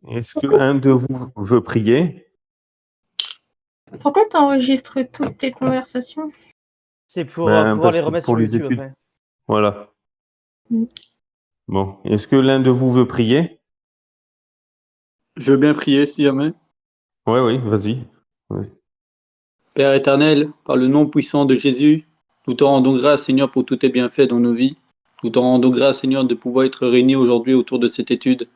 Est-ce qu'un de vous veut prier? Pourquoi tu enregistres toutes tes conversations? C'est pour pouvoir les Parce que remettre pour sur les YouTube études. après. Voilà. Mm. Bon. Est-ce que l'un de vous veut prier? Je veux bien prier si jamais. Oui, vas-y. Vas-y. Père éternel, par le nom puissant de Jésus, nous te rendons grâce, Seigneur, pour tous tes bienfaits dans nos vies. Nous te rendons grâce, Seigneur, de pouvoir être réunis aujourd'hui autour de cette étude.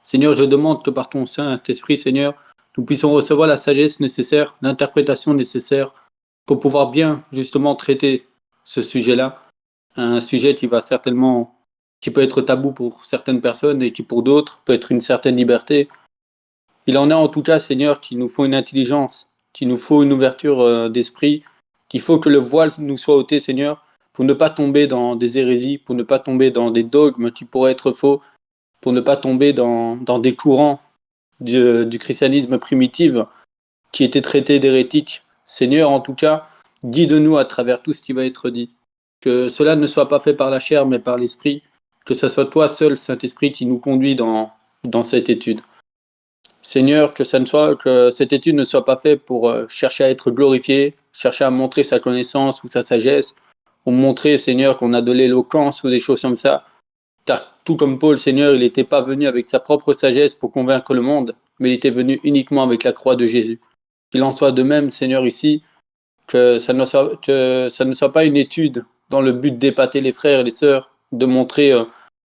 Seigneur, je demande que par ton Saint-Esprit, Seigneur, nous puissions recevoir la sagesse nécessaire, l'interprétation nécessaire pour pouvoir bien, justement, traiter ce sujet-là. Un sujet qui peut être tabou pour certaines personnes et qui pour d'autres peut être une certaine liberté. Il en est en tout cas, Seigneur, qu'il nous faut une intelligence, qu'il nous faut une ouverture d'esprit, qu'il faut que le voile nous soit ôté, Seigneur, pour ne pas tomber dans des hérésies, pour ne pas tomber dans des dogmes qui pourraient être faux, pour ne pas tomber dans des courants du christianisme primitif qui étaient traités d'hérétiques. Seigneur, en tout cas, dis de nous à travers tout ce qui va être dit. Que cela ne soit pas fait par la chair, mais par l'esprit. Que ce soit toi seul, Saint-Esprit, qui nous conduit dans cette étude. Seigneur, que cette étude ne soit pas faite pour chercher à être glorifié, chercher à montrer sa connaissance ou sa sagesse, ou montrer, Seigneur, qu'on a de l'éloquence ou des choses comme ça. Car tout comme Paul, Seigneur, il n'était pas venu avec sa propre sagesse pour convaincre le monde, mais il était venu uniquement avec la croix de Jésus. Qu'il en soit de même, Seigneur, ici, que ça ne soit pas une étude dans le but d'épater les frères et les sœurs, de montrer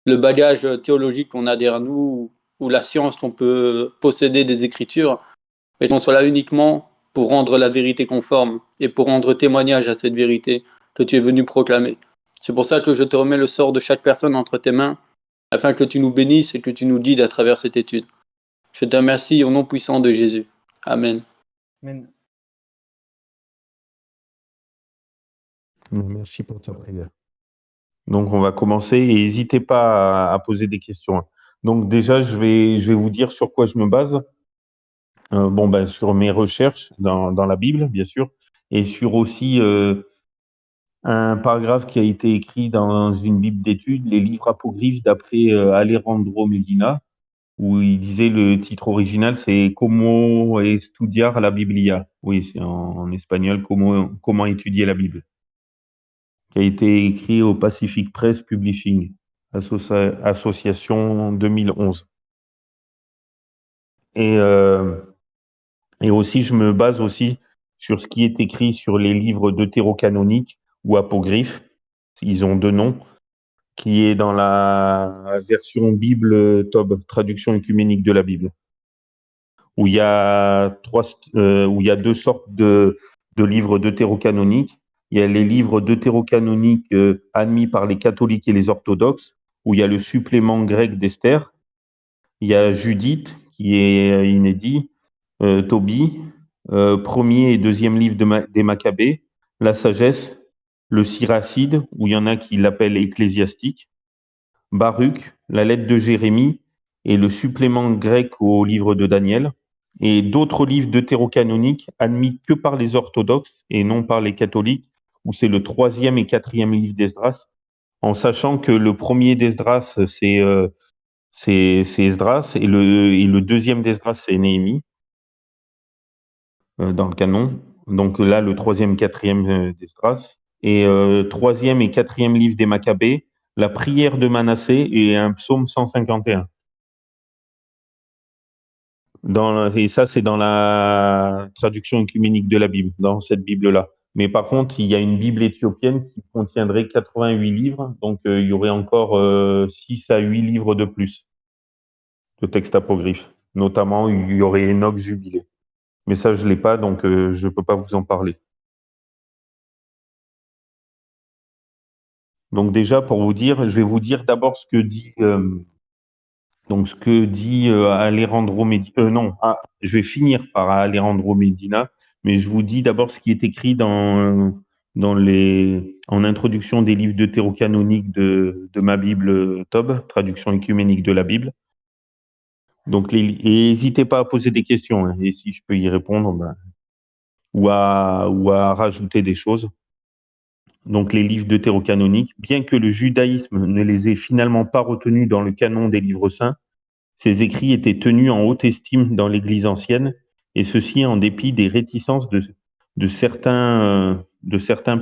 le bagage théologique qu'on a derrière nous, ou la science qu'on peut posséder des Écritures, mais qu'on soit là uniquement pour rendre la vérité conforme et pour rendre témoignage à cette vérité que tu es venu proclamer. C'est pour ça que je te remets le sort de chaque personne entre tes mains, afin que tu nous bénisses et que tu nous guides à travers cette étude. Je te remercie au nom puissant de Jésus. Amen. Amen. Merci pour ta prière. Donc, on va commencer et n'hésitez pas à poser des questions. Donc, déjà, je vais vous dire sur quoi je me base. Sur mes recherches dans la Bible, bien sûr, et sur aussi un paragraphe qui a été écrit dans une Bible d'études, les livres apocryphes d'après Alejandro Medina, où il disait le titre original, c'est Como estudiar la Biblia. Oui, c'est en espagnol, comment étudier la Bible, qui a été écrit au Pacific Press Publishing, association 2011. Et aussi, je me base aussi sur ce qui est écrit sur les livres deutérocanoniques ou apocryphes. Ils ont deux noms, qui est dans la version Bible Tob, traduction œcuménique de la Bible, où il y a deux sortes de livres deutérocanoniques. Il y a les livres deutérocanoniques admis par les catholiques et les orthodoxes, où il y a le supplément grec d'Esther. Il y a Judith, qui est inédit, Tobie, premier et deuxième livre des Maccabées, la sagesse, le Siracide, où il y en a qui l'appellent ecclésiastique, Baruch, la lettre de Jérémie et le supplément grec au livre de Daniel, et d'autres livres deutérocanoniques admis que par les orthodoxes et non par les catholiques, où c'est le troisième et quatrième livre d'Esdras, en sachant que le premier d'Esdras, c'est Esdras, et le deuxième d'Esdras, c'est Néhémie, dans le canon. Donc là, le troisième, quatrième d'Esdras. Et troisième et quatrième livre des Maccabées, la prière de Manassé et un psaume 151. Et ça, c'est dans la traduction œcuménique de la Bible, dans cette Bible-là. Mais par contre, il y a une Bible éthiopienne qui contiendrait 88 livres, donc il y aurait encore 6 à 8 livres de plus de textes apocryphes. Notamment, il y aurait Enoch Jubilé. Mais ça, je ne l'ai pas, donc je ne peux pas vous en parler. Donc déjà, pour vous dire, je vais vous dire d'abord ce que dit Alejandro Medina. Je vais finir par Alejandro Medina, mais je vous dis d'abord ce qui est écrit en introduction des livres deutérocanoniques de ma Bible Tob, traduction œcuménique de la Bible. Donc, et n'hésitez pas à poser des questions, hein, et si je peux y répondre, ou à rajouter des choses. Donc les livres deutérocanoniques, bien que le judaïsme ne les ait finalement pas retenus dans le canon des livres saints, Ces écrits étaient tenus en haute estime dans l'Église ancienne, et ceci en dépit des réticences de certains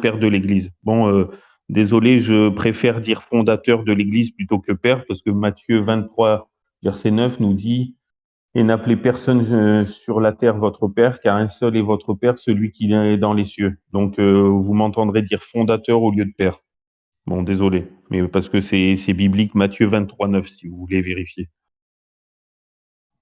pères de l'Église. Bon, désolé, je préfère dire fondateur de l'Église plutôt que père, parce que Matthieu 23, verset 9 nous dit « Et n'appelez personne sur la terre votre père, car un seul est votre père, celui qui est dans les cieux. » Donc, vous m'entendrez dire fondateur au lieu de père. Bon, désolé, mais parce que c'est biblique, Matthieu 23, 9, si vous voulez vérifier.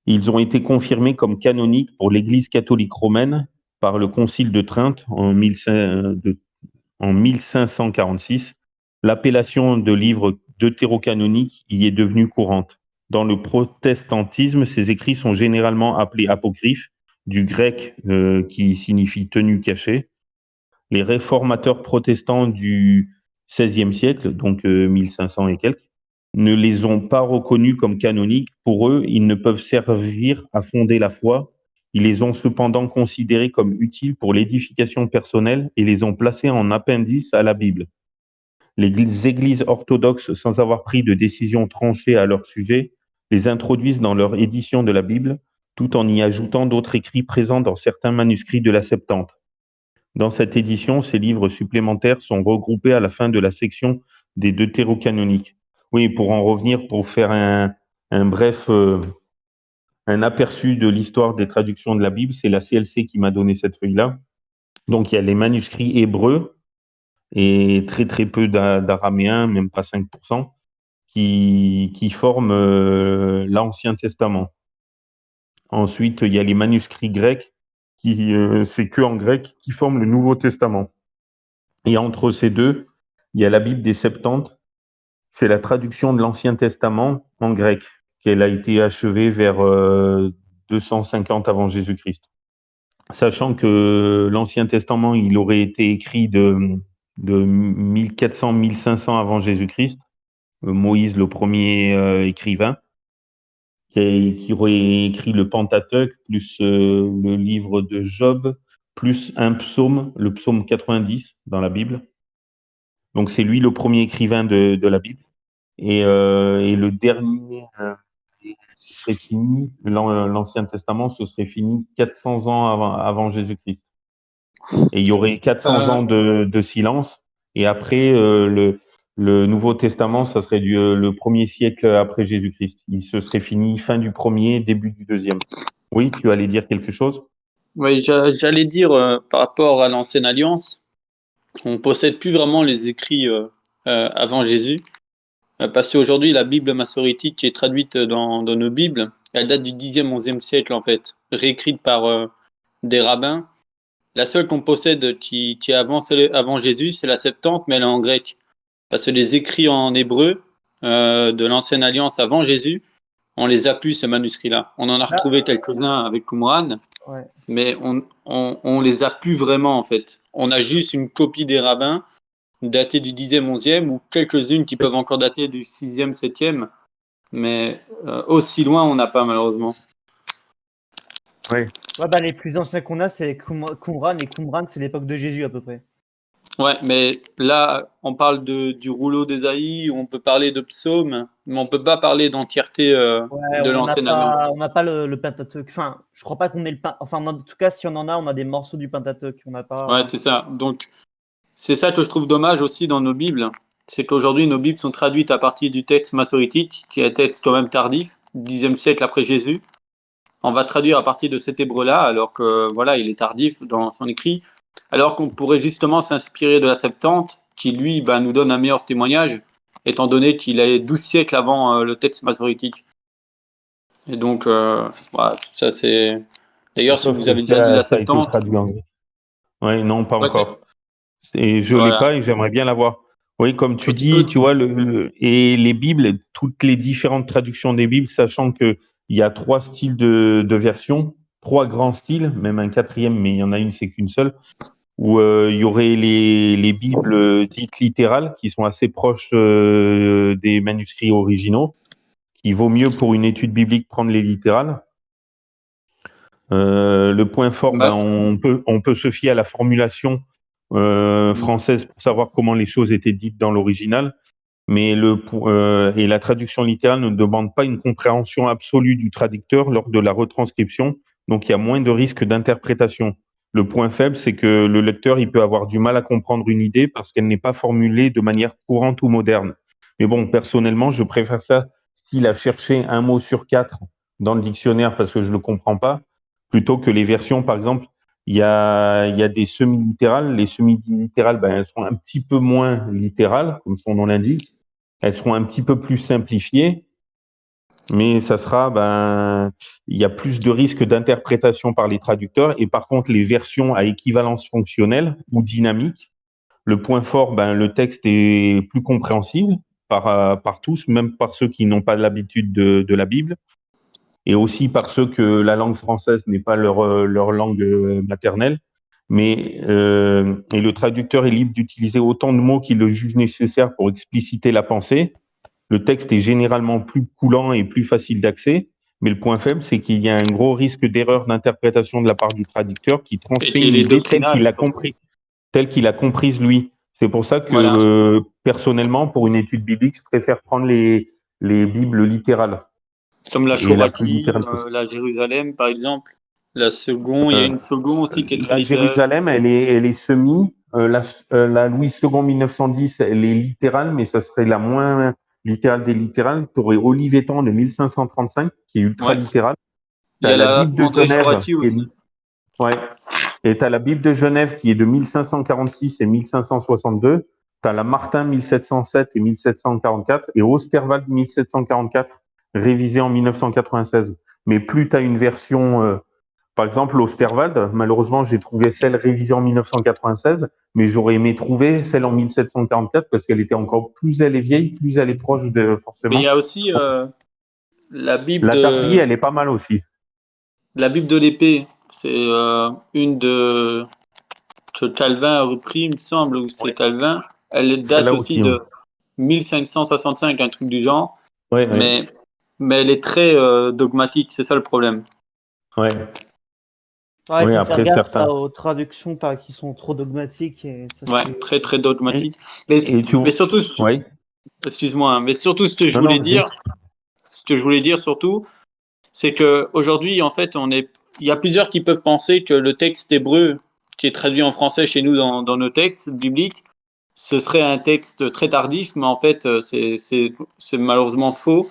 Ils ont été confirmés comme canoniques pour l'Église catholique romaine par le Concile de Trente en 1546. L'appellation de livre deutérocanonique y est devenue courante. Dans le protestantisme, ces écrits sont généralement appelés apocryphes, du grec qui signifie tenue cachée. Les réformateurs protestants du XVIe siècle, donc 1500 et quelques, ne les ont pas reconnus comme canoniques. Pour eux, ils ne peuvent servir à fonder la foi. Ils les ont cependant considérés comme utiles pour l'édification personnelle et les ont placés en appendice à la Bible. Les églises orthodoxes, sans avoir pris de décision tranchée à leur sujet, les introduisent dans leur édition de la Bible, tout en y ajoutant d'autres écrits présents dans certains manuscrits de la Septante. Dans cette édition, ces livres supplémentaires sont regroupés à la fin de la section des deutérocanoniques. Oui, pour en revenir, pour faire un bref un aperçu de l'histoire des traductions de la Bible, c'est la CLC qui m'a donné cette feuille-là. Donc, il y a les manuscrits hébreux et très très peu d'araméens, même pas 5%, qui forment l'Ancien Testament. Ensuite, il y a les manuscrits grecs, c'est que en grec, qui forment le Nouveau Testament. Et entre ces deux, il y a la Bible des Septante, c'est la traduction de l'Ancien Testament en grec, qu'elle a été achevée vers 250 avant Jésus-Christ. Sachant que l'Ancien Testament, il aurait été écrit de 1400-1500 avant Jésus-Christ, Moïse, le premier écrivain, qui aurait écrit le Pentateuque, plus le livre de Job, plus un psaume, le psaume 90 dans la Bible. Donc c'est lui le premier écrivain de la Bible. Et le dernier serait fini, l'Ancien Testament, ce serait fini 400 ans avant Jésus-Christ. Et il y aurait 400 ans de silence. Et après, le Nouveau Testament, ça serait le premier siècle après Jésus-Christ. Il se serait fini fin du premier, début du deuxième. Oui, tu allais dire quelque chose? Oui, j'allais dire par rapport à l'Ancienne Alliance, on possède plus vraiment les écrits avant Jésus. Parce qu'aujourd'hui, la Bible massorétique qui est traduite dans nos Bibles, elle date du 10e, 11e siècle en fait, réécrite par des rabbins. La seule qu'on possède qui est avant Jésus, c'est la Septante, mais elle est en grec. Parce que les écrits en hébreu de l'Ancienne Alliance avant Jésus, on les a plus, ces manuscrits-là. On en a retrouvé quelques-uns avec Qumran, Ouais. mais on les a plus vraiment en fait. On a juste une copie des rabbins datée du 10e, 11e, ou quelques-unes qui peuvent encore dater du 6e, 7e, mais aussi loin, on n'a pas malheureusement. Oui. Ouais, bah, les plus anciens qu'on a, c'est Qumran, et Qumran, c'est l'époque de Jésus à peu près. Ouais, mais là, on parle du rouleau d'Ésaïe, on peut parler de psaumes, mais on peut pas parler d'entièreté Ouais, de l'Ancienne Alliance. on n'a pas le Pentateuque. Enfin, je crois pas qu'on ait le Enfin, en tout cas, si on en a, on a des morceaux du Pentateuque. On n'a pas. Ouais, c'est ça. Donc, c'est ça que je trouve dommage aussi dans nos Bibles, c'est qu'aujourd'hui, nos Bibles sont traduites à partir du texte massorétique, qui est un texte quand même tardif, 10e siècle après Jésus. On va traduire à partir de cet hébreu-là, alors que voilà, il est tardif dans son écrit, alors qu'on pourrait justement s'inspirer de la Septante, qui lui nous donne un meilleur témoignage, étant donné qu'il est 12 siècles avant le texte massorétique. Et donc, voilà, ça c'est. D'ailleurs, si Sauf vous que avez déjà lu la ça a été Septante, traduit en grec. Oui, non, pas ouais, encore. Et je l'ai voilà. pas et j'aimerais bien l'avoir. Oui, comme tu Donc, dis, tu vois, et les Bibles, toutes les différentes traductions des Bibles, sachant que il y a 3 styles de version, 3 grands styles, même un quatrième, mais il y en a une, c'est qu'une seule, où il y aurait les Bibles dites littérales, qui sont assez proches des manuscrits originaux. Il vaut mieux pour une étude biblique prendre les littérales. Le point fort, Ouais. on peut se fier à la formulation française pour savoir comment les choses étaient dites dans l'original. mais et la traduction littérale ne demande pas une compréhension absolue du traducteur lors de la retranscription, donc il y a moins de risques d'interprétation. Le point faible, c'est que le lecteur, il peut avoir du mal à comprendre une idée parce qu'elle n'est pas formulée de manière courante ou moderne. Mais bon, personnellement, je préfère ça s'il a cherché un mot sur 4 dans le dictionnaire parce que je le comprends pas, plutôt que les versions, par exemple, il y a des semi-littérales. Les semi-littérales, elles sont un petit peu moins littérales, comme son nom l'indique. Elles seront un petit peu plus simplifiées, mais ça sera, il y a plus de risques d'interprétation par les traducteurs. Et par contre, les versions à équivalence fonctionnelle ou dynamique, le point fort, le texte est plus compréhensible par tous, même par ceux qui n'ont pas l'habitude de la Bible, et aussi par ceux que la langue française n'est pas leur langue maternelle. Et le traducteur est libre d'utiliser autant de mots qu'il le juge nécessaire pour expliciter la pensée. Le texte est généralement plus coulant et plus facile d'accès, mais le point faible, c'est qu'il y a un gros risque d'erreur d'interprétation de la part du traducteur qui Et transmet qui une est idée doctrinal, surtout. telle qu'il a comprise lui. C'est pour ça que, Voilà. personnellement, pour une étude biblique, je préfère prendre les Bibles littérales Comme la et la plus Shorati, littérale possible. la Jérusalem, par exemple. La seconde, il y a une seconde aussi qui est très La littérale. Jérusalem, elle est semi. La Louis II 1910, elle est littérale, mais ça serait la moins littérale des littérales. Tu aurais Olivetan de 1535, qui est ultra Ouais. littérale. Il Tu y as a la la Bible de André Genève, Shorati aussi. ouais. Et tu as la Bible de Genève, qui est de 1546 et 1562. Tu as la Martin 1707 et 1744, et Osterwald 1744, révisée en 1996. Mais plus tu as une version. Par exemple, l'Osterwald, malheureusement, j'ai trouvé celle révisée en 1996, mais j'aurais aimé trouver celle en 1744 parce qu'elle était encore plus elle est vieille, plus elle est proche de Mais il y forcément. a aussi la Bible La Darby, de elle est pas mal aussi. la Bible de l'épée. C'est une que Calvin a repris, il me semble, ou c'est Ouais. Calvin. Elle date Celle-là aussi aussi. Ouais. de 1565, un truc du genre. Ouais. Mais, mais elle est très dogmatique, c'est ça le problème. Ouais. Ouais, il Oui, faut faire après gaffe certains. aux traductions qui sont trop dogmatiques. Et ça, Ouais, très très dogmatique. Et tu Mais surtout, ouais. excuse-moi, hein, mais surtout Non, non, vas-y. ce que je voulais dire surtout, c'est que aujourd'hui, en fait, il y a plusieurs qui peuvent penser que le texte hébreu qui est traduit en français chez nous dans nos textes bibliques, ce serait un texte très tardif, mais en fait, c'est malheureusement faux.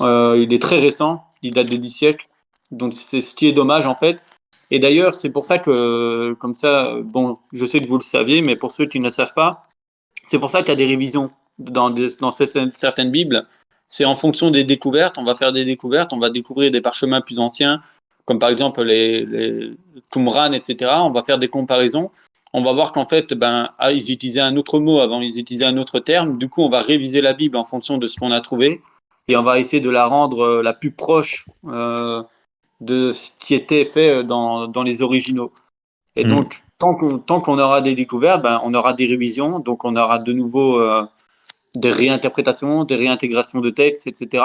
Il est très récent, il date de 10 siècles, donc c'est ce qui est dommage en fait. Et d'ailleurs, c'est pour ça que, comme ça, bon, je sais que vous le saviez, mais pour ceux qui ne le savent pas, c'est pour ça qu'il y a des révisions dans certaines Bibles. C'est en fonction des découvertes, on va faire des découvertes, on va découvrir des parchemins plus anciens, comme par exemple les Qumran, etc. On va faire des comparaisons. On va voir qu'en fait, ils utilisaient un autre mot avant, ils utilisaient un autre terme. Du coup, on va réviser la Bible en fonction de ce qu'on a trouvé et on va essayer de la rendre la plus proche de ce qui était fait dans les originaux. Et Mm. donc, tant qu'on aura des découvertes, on aura des révisions, donc on aura de nouveau des réinterprétations, des réintégrations de textes, etc.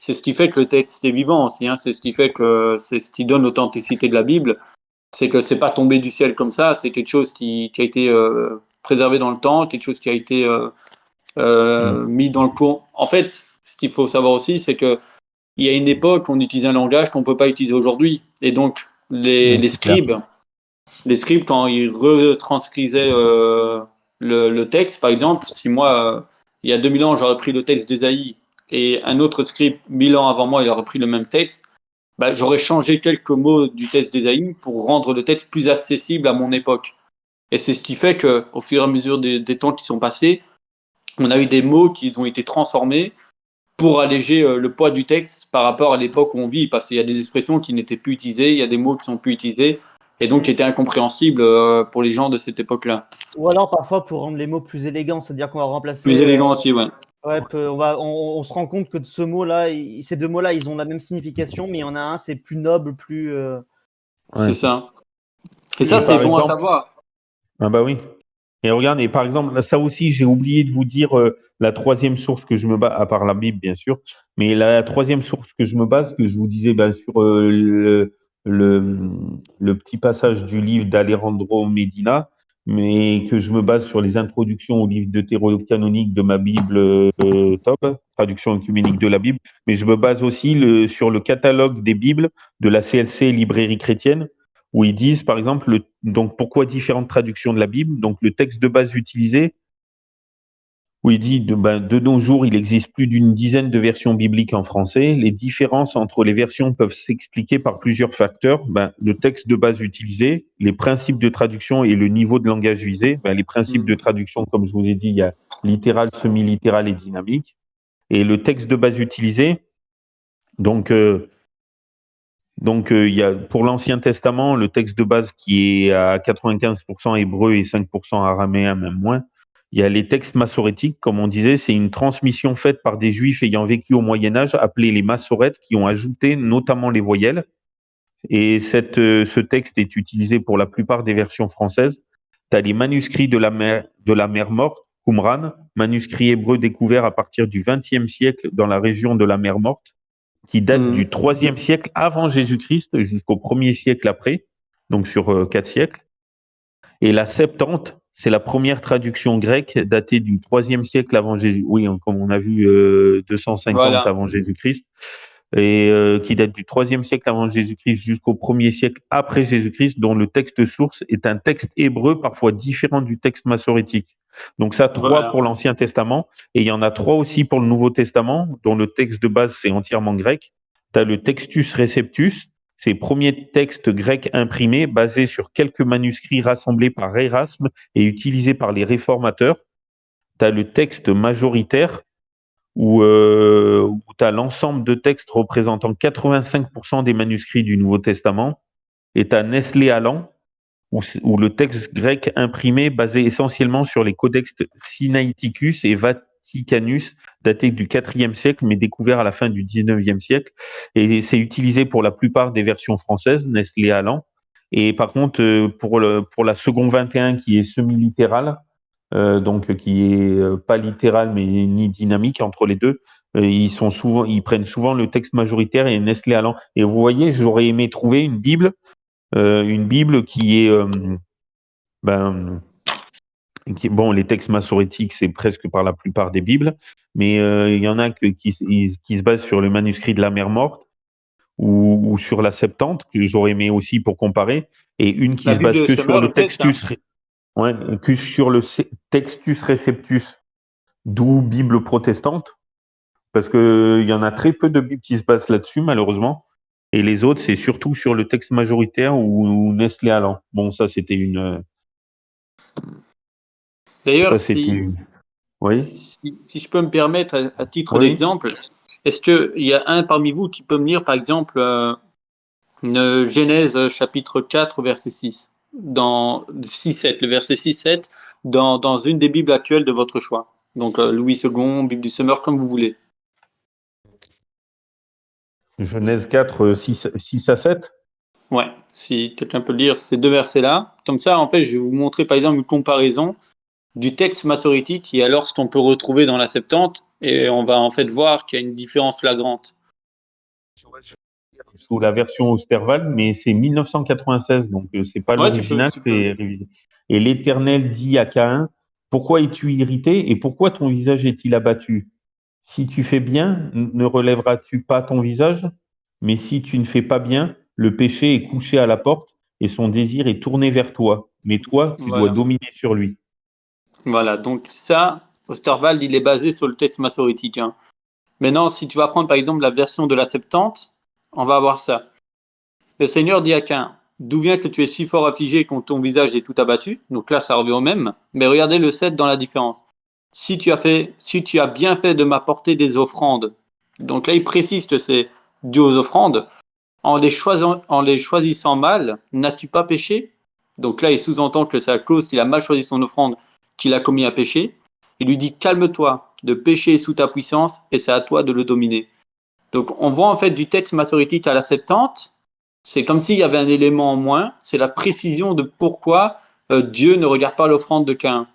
C'est ce qui fait que le texte est vivant aussi, hein. C'est ce qui fait que c'est ce qui donne l'authenticité de la Bible. C'est que c'est pas tombé du ciel comme ça, c'est quelque chose qui a été préservé dans le temps, quelque chose qui a été Mm. mis dans le cours. En fait, ce qu'il faut savoir aussi, c'est que il y a une époque, on utilisait un langage qu'on peut pas utiliser aujourd'hui. Et donc, Ouais, c'est clair. les scribes, quand ils retranscrisaient le texte, par exemple, si moi, il y a 2000 ans, j'aurais pris le texte d'Ésaïe et un autre scribe, 1000 ans avant moi, il aurait pris le même texte, j'aurais changé quelques mots du texte d'Ésaïe pour rendre le texte plus accessible à mon époque. Et c'est ce qui fait qu'au fur et à mesure des temps qui sont passés, on a eu des mots qui ont été transformés pour alléger le poids du texte par rapport à l'époque où on vit, parce qu'il y a des expressions qui n'étaient plus utilisées, il y a des mots qui sont plus utilisés, et donc qui étaient incompréhensibles pour les gens de cette époque-là. Ou alors parfois pour rendre les mots plus élégants, c'est-à-dire qu'on va remplacer. Plus élégant aussi, ouais. Ouais, on se rend compte que de ce mot-là, ces deux mots-là, ils ont la même signification, mais il y en a un, c'est plus noble, plus. C'est Ouais. ça. Et ça, Et c'est par bon à exemple, savoir. ah bah oui. Et regarde, et par exemple, là, ça aussi, j'ai oublié de vous dire la troisième source que je me base, à part la Bible, bien sûr, mais la troisième source que je me base, que je vous disais sur le petit passage du livre d'Alejandro Medina, mais que je me base sur les introductions aux livres deutérocanoniques de ma Bible, TOB, traduction œcuménique de la Bible, mais je me base aussi sur le catalogue des Bibles de la CLC Librairie chrétienne, où ils disent, par exemple, donc pourquoi différentes traductions de la Bible, donc le texte de base utilisé, où il dit de nos jours, il existe plus d'une dizaine de versions bibliques en français. Les différences entre les versions peuvent s'expliquer par plusieurs facteurs. Le texte de base utilisé, les principes de traduction et le niveau de langage visé. Les principes de traduction, comme je vous ai dit, il y a littéral, semi-littéral et dynamique. Et le texte de base utilisé, donc il y a pour l'Ancien Testament, le texte de base qui est à 95% hébreu et 5% araméen, même moins. Il y a les textes massorétiques, comme on disait, c'est une transmission faite par des Juifs ayant vécu au Moyen-Âge, appelés les massorètes, qui ont ajouté notamment les voyelles. Et ce texte est utilisé pour la plupart des versions françaises. Tu as les manuscrits de la mer Morte, Qumran, manuscrits hébreux découverts à partir du XXe siècle dans la région de la mer Morte, qui date du IIIe siècle avant Jésus-Christ jusqu'au 1er siècle après, donc sur 4 siècles. Et la Septante, c'est la première traduction grecque datée du IIIe siècle avant Jésus. Oui, comme on a vu, 250 avant Jésus-Christ, et qui date du IIIe siècle avant Jésus-Christ jusqu'au 1er siècle après Jésus-Christ, dont le texte source est un texte hébreu parfois différent du texte massorétique. Donc ça, 3 pour l'Ancien Testament, et il y en a 3 aussi pour le Nouveau Testament, dont le texte de base, c'est entièrement grec. Tu as le Textus Receptus, c'est le premier texte grec imprimé basé sur quelques manuscrits rassemblés par Erasme et utilisés par les réformateurs. Tu as le texte majoritaire, où tu as l'ensemble de textes représentant 85% des manuscrits du Nouveau Testament, et tu as Nestlé Aland, où le texte grec imprimé basé essentiellement sur les codex Sinaiticus et Vaticanus, datés du IVe siècle, mais découverts à la fin du XIXe siècle. Et c'est utilisé pour la plupart des versions françaises, Nestlé Aland. Et par contre, pour la seconde 21, qui est semi-littérale, donc qui est pas littérale mais ni dynamique entre les deux, ils prennent souvent le texte majoritaire et Nestlé Aland. Et vous voyez, j'aurais aimé trouver une Bible qui est bon, les textes massorétiques, c'est presque par la plupart des Bibles, mais il y en a qui se basent sur le manuscrit de la mer Morte ou sur la Septante, que j'aurais aimé aussi pour comparer, et une qui se base que sur le Textus Receptus, d'où Bible protestante, parce qu'il y en a très peu de Bibles qui se basent là-dessus, malheureusement. Et les autres, c'est surtout sur le texte majoritaire ou Nestlé Aland. Bon, ça, c'était une... D'ailleurs, Oui. si je peux me permettre, à titre d'exemple, est-ce qu'il y a un parmi vous qui peut me lire, par exemple, une Genèse chapitre 4, verset 6, dans 6-7, le verset 6-7, dans une des Bibles actuelles de votre choix. Donc, Louis II, Bible du Semeur, comme vous voulez. Genèse 4, 6 à 7. Ouais, si quelqu'un peut lire ces 2 versets-là. Comme ça, en fait, je vais vous montrer, par exemple, une comparaison du texte massorétique et alors ce qu'on peut retrouver dans la Septante, et on va en fait voir qu'il y a une différence flagrante. Sous la version Osterwald, mais c'est 1996, donc c'est pas l'original, c'est révisé. Et l'Éternel dit à Caïn, pourquoi es-tu irrité et pourquoi ton visage est-il abattu? Si tu fais bien, ne relèveras-tu pas ton visage? Mais si tu ne fais pas bien, le péché est couché à la porte et son désir est tourné vers toi. Mais toi, tu dois dominer sur lui. Voilà, donc ça, Osterwald, il est basé sur le texte massorétique. Hein. Maintenant, si tu vas prendre par exemple la version de la Septante, on va avoir ça. Le Seigneur dit à Caïn, d'où vient que tu es si fort affligé et que ton visage est tout abattu? Donc là, ça revient au même. Mais regardez le 7 dans la différence. Si tu as bien fait de m'apporter des offrandes. Donc là, il précise que c'est dû aux offrandes. En les choisissant mal, n'as-tu pas péché? Donc là, il sous-entend que c'est à cause qu'il a mal choisi son offrande qu'il a commis un péché. Il lui dit, calme-toi, de pécher sous ta puissance, et c'est à toi de le dominer. Donc on voit en fait du texte massorétique à la Septante, c'est comme s'il y avait un élément en moins, c'est la précision de pourquoi Dieu ne regarde pas l'offrande de Caïn.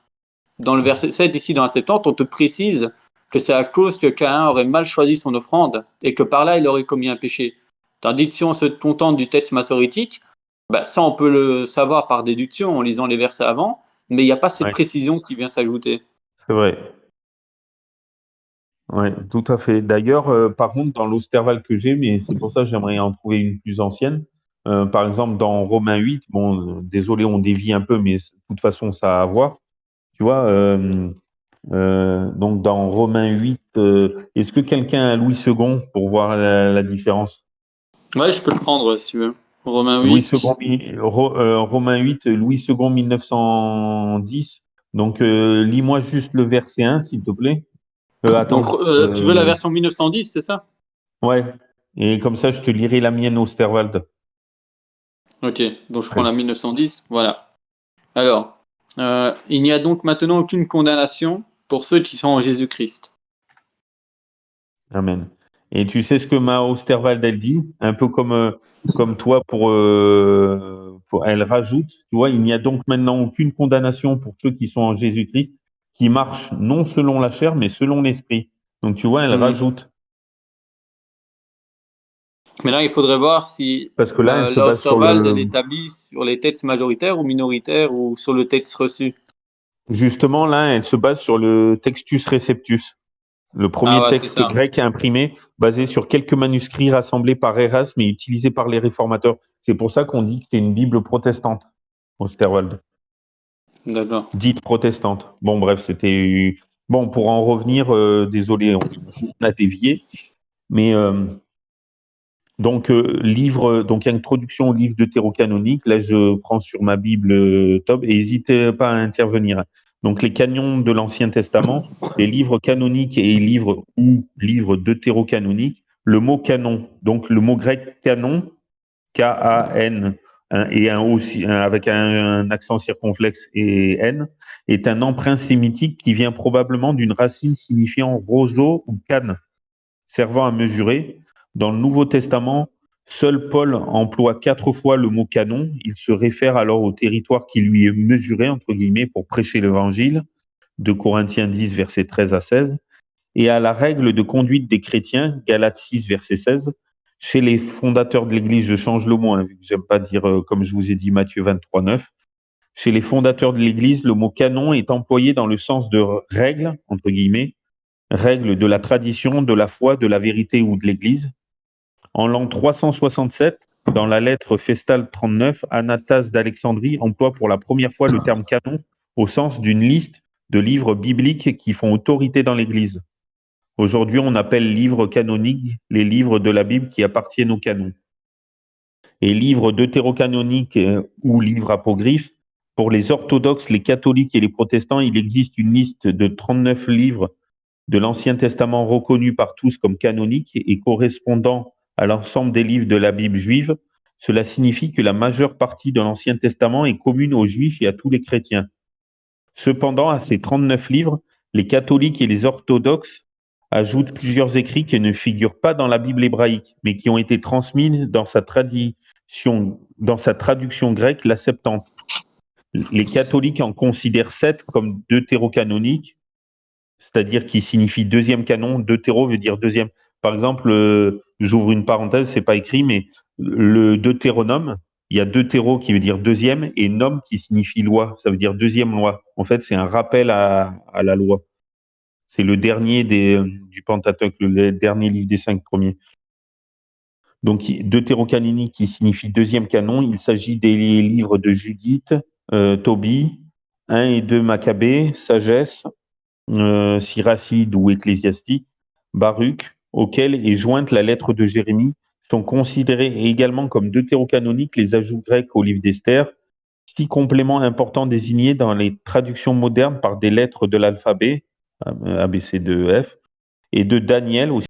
Dans le verset 7 ici dans la Septante, on te précise que c'est à cause que Caïn aurait mal choisi son offrande et que par là il aurait commis un péché. Tandis que si on se contente du texte massorétique, ça on peut le savoir par déduction en lisant les versets avant, mais il n'y a pas cette Ouais. précision qui vient s'ajouter. C'est vrai. Ouais, tout à fait. D'ailleurs, par contre, dans l'Osterwald que j'ai, mais c'est pour ça que j'aimerais en trouver une plus ancienne. Par exemple, dans Romains 8, bon, désolé, on dévie un peu, mais de toute façon, ça a à voir. Tu vois, donc dans Romains 8, est-ce que quelqu'un a Louis II pour voir la différence? Ouais, je peux le prendre si tu veux. Romains Louis 8. II, Romains 8, Louis II 1910. Donc, lis-moi juste le verset 1, s'il te plaît. Donc, Attends. tu veux la version 1910, c'est ça? Ouais. Et comme ça, je te lirai la mienne Osterwald. Ok, donc je prends la 1910. Voilà. Alors, il n'y a donc maintenant aucune condamnation pour ceux qui sont en Jésus-Christ. Amen. Et tu sais ce que ma Osterwald, elle dit? Un peu comme toi elle rajoute, tu vois, il n'y a donc maintenant aucune condamnation pour ceux qui sont en Jésus-Christ, qui marchent non selon la chair, mais selon l'esprit. Donc tu vois, elle Hmm. rajoute. Mais là, il faudrait voir si Parce que là, elle se la base sur Osterwald, elle le, établit sur les textes majoritaires ou minoritaires ou sur le texte reçu. justement, là, elle se base sur le Textus Receptus. Le Ah premier ouais, c'est texte ça. grec imprimé, basé sur quelques manuscrits rassemblés par Erasme et utilisés par les réformateurs. C'est pour ça qu'on dit que c'est une Bible protestante, Osterwald. D'accord. Dite protestante. Bon, bref, c'était. Bon, pour en revenir, désolé, on a dévié. Mais livre, donc introduction au livre deutérocanonique. Là, je prends sur ma Bible top et n'hésitez pas à intervenir. Donc, les canons de l'Ancien Testament, les livres canoniques et livres ou livres deutérocanoniques. Le mot canon, donc le mot grec canon, K-A-N, et avec un accent circonflexe et N, est un emprunt sémitique qui vient probablement d'une racine signifiant roseau ou canne, servant à mesurer. Dans le Nouveau Testament, seul Paul emploie 4 fois le mot canon. Il se réfère alors au territoire qui lui est mesuré, entre guillemets, pour prêcher l'évangile, de Corinthiens 10, versets 13 à 16, et à la règle de conduite des chrétiens, Galates 6, verset 16. Chez les fondateurs de l'Église, je change le mot, vu que j'aime pas dire, comme je vous ai dit, Matthieu 23, 9. Chez les fondateurs de l'Église, le mot canon est employé dans le sens de règle, entre guillemets, règle de la tradition, de la foi, de la vérité ou de l'Église. En l'an 367, dans la lettre Festale 39, Anastase d'Alexandrie emploie pour la première fois le terme canon au sens d'une liste de livres bibliques qui font autorité dans l'Église. Aujourd'hui, on appelle livres canoniques les livres de la Bible qui appartiennent au canon. Et livres deutérocanoniques ou livres apocryphes, pour les orthodoxes, les catholiques et les protestants, il existe une liste de 39 livres de l'Ancien Testament reconnus par tous comme canoniques et correspondant à l'ensemble des livres de la Bible juive. Cela signifie que la majeure partie de l'Ancien Testament est commune aux Juifs et à tous les chrétiens. Cependant, à ces 39 livres, les catholiques et les orthodoxes ajoutent plusieurs écrits qui ne figurent pas dans la Bible hébraïque, mais qui ont été transmis dans sa traduction grecque, la Septante. Les catholiques en considèrent 7 comme deutérocanoniques, c'est-à-dire qui signifie deuxième canon. Deutéro veut dire deuxième. Par exemple, j'ouvre une parenthèse, c'est pas écrit, mais le Deutéronome, il y a deutéro qui veut dire deuxième et nom qui signifie loi, ça veut dire deuxième loi. En fait, c'est un rappel à la loi. C'est le dernier du Pentateuque, le dernier livre des 5 premiers. Donc, deutérocanonique qui signifie deuxième canon, il s'agit des livres de Judith, Tobie, 1 et 2 Maccabées, Sagesse, Siracide ou Ecclésiastique, Baruch, auquel est jointe la lettre de Jérémie, sont considérés également comme deutérocanoniques les ajouts grecs au livre d'Esther, 6 compléments importants désignés dans les traductions modernes par des lettres de l'alphabet, A, B, C, D, E, F, et de Daniel aussi,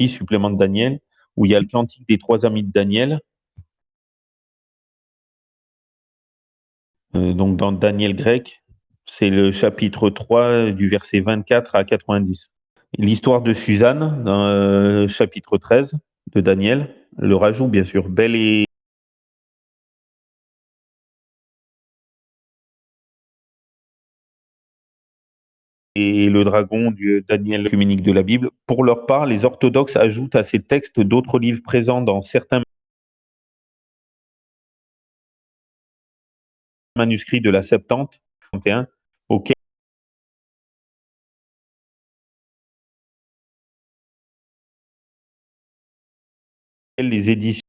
supplément de Daniel, où il y a le cantique des 3 amis de Daniel, donc dans Daniel grec, c'est le chapitre 3 du verset 24 à 90. L'histoire de Suzanne, dans chapitre 13 de Daniel, le rajout bien sûr, Belle et le dragon du Daniel œcuménique de la Bible. Pour leur part, les orthodoxes ajoutent à ces textes d'autres livres présents dans certains manuscrits de la Septante, 31, auquel les éditions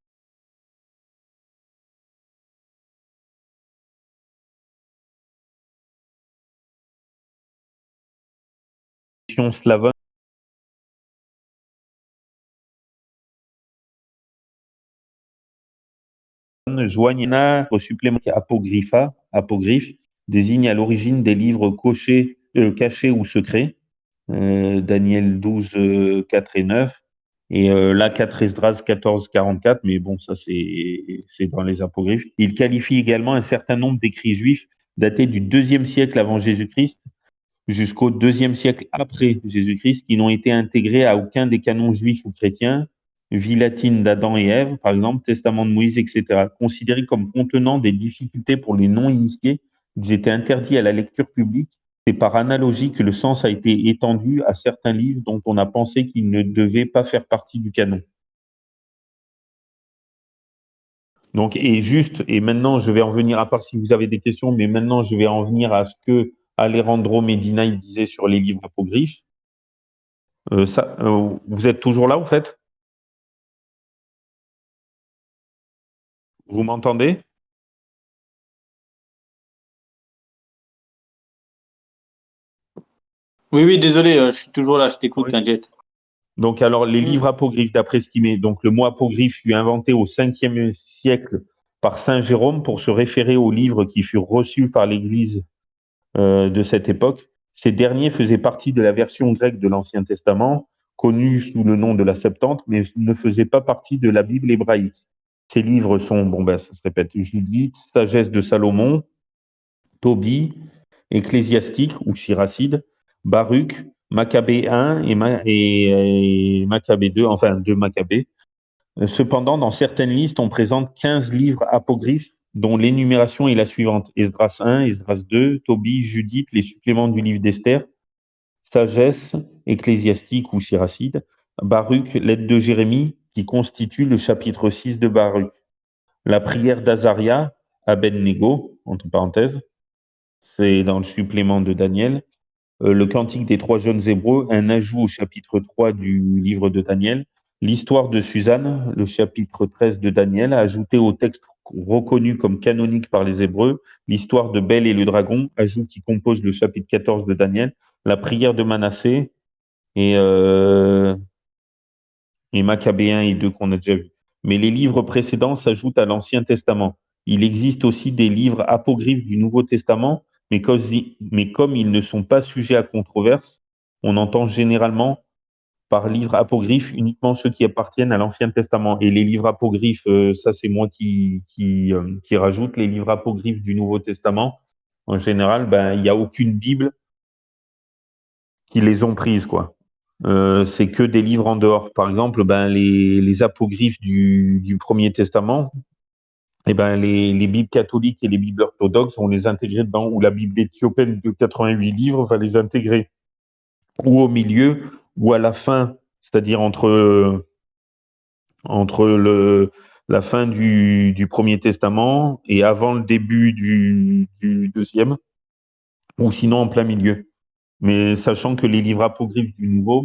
Slavon joignent un supplémentaire apocryphe, désigne à l'origine des livres cachés ou secrets, Daniel 12, 4 et 9, et là 4 Esdras 14, 44, mais bon, ça c'est dans les apocryphes. Il qualifie également un certain nombre d'écrits juifs datés du IIe siècle avant Jésus-Christ jusqu'au IIe siècle après Jésus-Christ, qui n'ont été intégrés à aucun des canons juifs ou chrétiens, vie latine d'Adam et Ève, par exemple, testament de Moïse, etc., considérés comme contenant des difficultés pour les non-initiés. Ils étaient interdits à la lecture publique. C'est par analogie que le sens a été étendu à certains livres dont on a pensé qu'ils ne devaient pas faire partie du canon. Donc, et maintenant, je vais en venir, à part si vous avez des questions, mais maintenant, je vais en venir à ce que Alejandro Medina il disait sur les livres apocryphes. Vous êtes toujours là, en fait? Vous m'entendez? Oui, désolé, je suis toujours là, je t'écoute, Oui. t'inquiète. Donc, alors, les livres apocryphes, d'après ce qu'il met, donc le mot apocryphe fut inventé au 5e siècle par Saint Jérôme pour se référer aux livres qui furent reçus par l'Église de cette époque. Ces derniers faisaient partie de la version grecque de l'Ancien Testament, connue sous le nom de la Septante, mais ne faisaient pas partie de la Bible hébraïque. Ces livres sont, ça se répète, Judith, Sagesse de Salomon, Tobie, Ecclésiastique ou Siracide, Baruch, Maccabée 1 et Maccabée 2, enfin 2 Maccabées. Cependant, dans certaines listes, on présente 15 livres apocryphes dont l'énumération est la suivante: Esdras 1, Esdras 2, Tobie, Judith, les suppléments du livre d'Esther, Sagesse, Ecclésiastique ou Siracide, Baruch, lettre de Jérémie, qui constitue le chapitre 6 de Baruch, la prière d'Azaria, Abed-Nego, entre parenthèses, c'est dans le supplément de Daniel, le cantique des 3 jeunes Hébreux, un ajout au chapitre 3 du livre de Daniel, l'histoire de Suzanne, le chapitre 13 de Daniel, ajouté au texte reconnu comme canonique par les Hébreux, l'histoire de Bel et le dragon, ajout qui compose le chapitre 14 de Daniel, la prière de Manassé et Maccabéens et 2 qu'on a déjà vu. Mais les livres précédents s'ajoutent à l'Ancien Testament. Il existe aussi des livres apocryphes du Nouveau Testament, mais comme ils ne sont pas sujets à controverse, on entend généralement par livres apocryphes uniquement ceux qui appartiennent à l'Ancien Testament. Et les livres apocryphes, ça c'est moi qui rajoute, les livres apocryphes du Nouveau Testament, en général, il n'y a aucune Bible qui les ont prises, quoi. C'est que des livres en dehors. Par exemple, les apocryphes du Premier Testament, les Bibles catholiques et les Bibles orthodoxes vont les intégrer dedans, ou la Bible éthiopienne de 88 livres va les intégrer, ou au milieu, ou à la fin, c'est-à-dire entre la fin du Premier Testament et avant le début du Deuxième, ou sinon en plein milieu. Mais sachant que les livres apocryphes du Nouveau,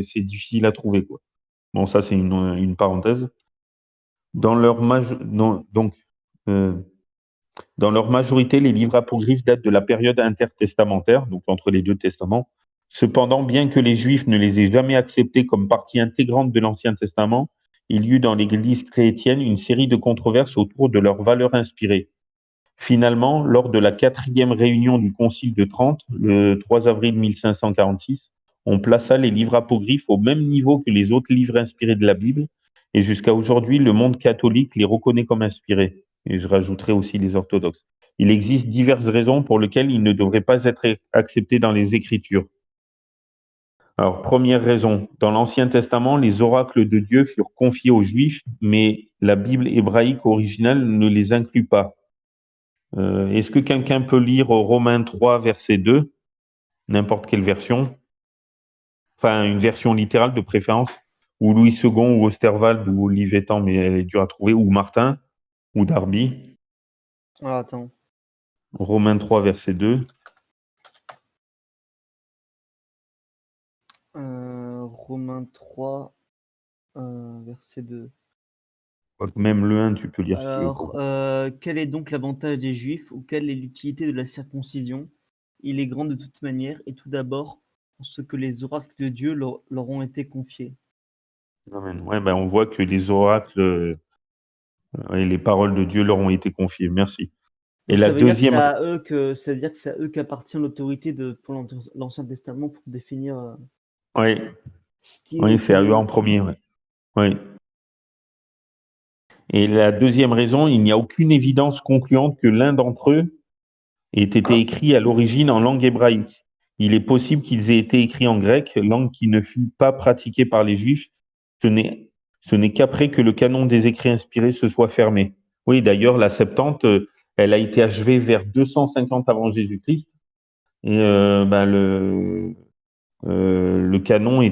c'est difficile à trouver, quoi. Bon, ça c'est une parenthèse. Dans leur majorité, les livres apocryphes datent de la période intertestamentaire, donc entre les 2 testaments. Cependant, bien que les Juifs ne les aient jamais acceptés comme partie intégrante de l'Ancien Testament, il y eut dans l'Église chrétienne une série de controverses autour de leurs valeurs inspirées. Finalement, lors de la 4e réunion du Concile de Trente, le 3 avril 1546, on plaça les livres apocryphes au même niveau que les autres livres inspirés de la Bible, et jusqu'à aujourd'hui, le monde catholique les reconnaît comme inspirés. Et je rajouterai aussi les orthodoxes. Il existe diverses raisons pour lesquelles ils ne devraient pas être acceptés dans les Écritures. Alors, première raison, dans l'Ancien Testament, les oracles de Dieu furent confiés aux Juifs, mais la Bible hébraïque originale ne les inclut pas. Est-ce que quelqu'un peut lire Romains 3, verset 2, n'importe quelle version, enfin une version littérale de préférence, ou Louis II, ou Osterwald, ou Olivetan, mais elle est dure à trouver, ou Martin, ou Darby. Ah, attends. Romains 3, verset 2. Romains 3, verset 2. Même le 1, tu peux lire si tu veux. Alors, quel est donc l'avantage des Juifs ou quelle est l'utilité de la circoncision? Il est grand de toute manière et tout d'abord en ce que les oracles de Dieu leur ont été confiés. Amen. Ouais, on voit que les oracles et les paroles de Dieu leur ont été confiées. Merci. Et Donc la ça veut dire que c'est deuxième, à eux qu'appartient l'autorité pour l'Ancien Testament pour définir ouais, ce qui ouais, est c'est à eux en canonique. premier. Ouais. Ouais. Et la deuxième raison, il n'y a aucune évidence concluante que l'un d'entre eux ait été écrit à l'origine en langue hébraïque. Il est possible qu'ils aient été écrits en grec, langue qui ne fut pas pratiquée par les Juifs. Ce n'est qu'après que le canon des écrits inspirés se soit fermé. Oui, d'ailleurs, la Septante, elle a été achevée vers 250 avant Jésus-Christ. Et le canon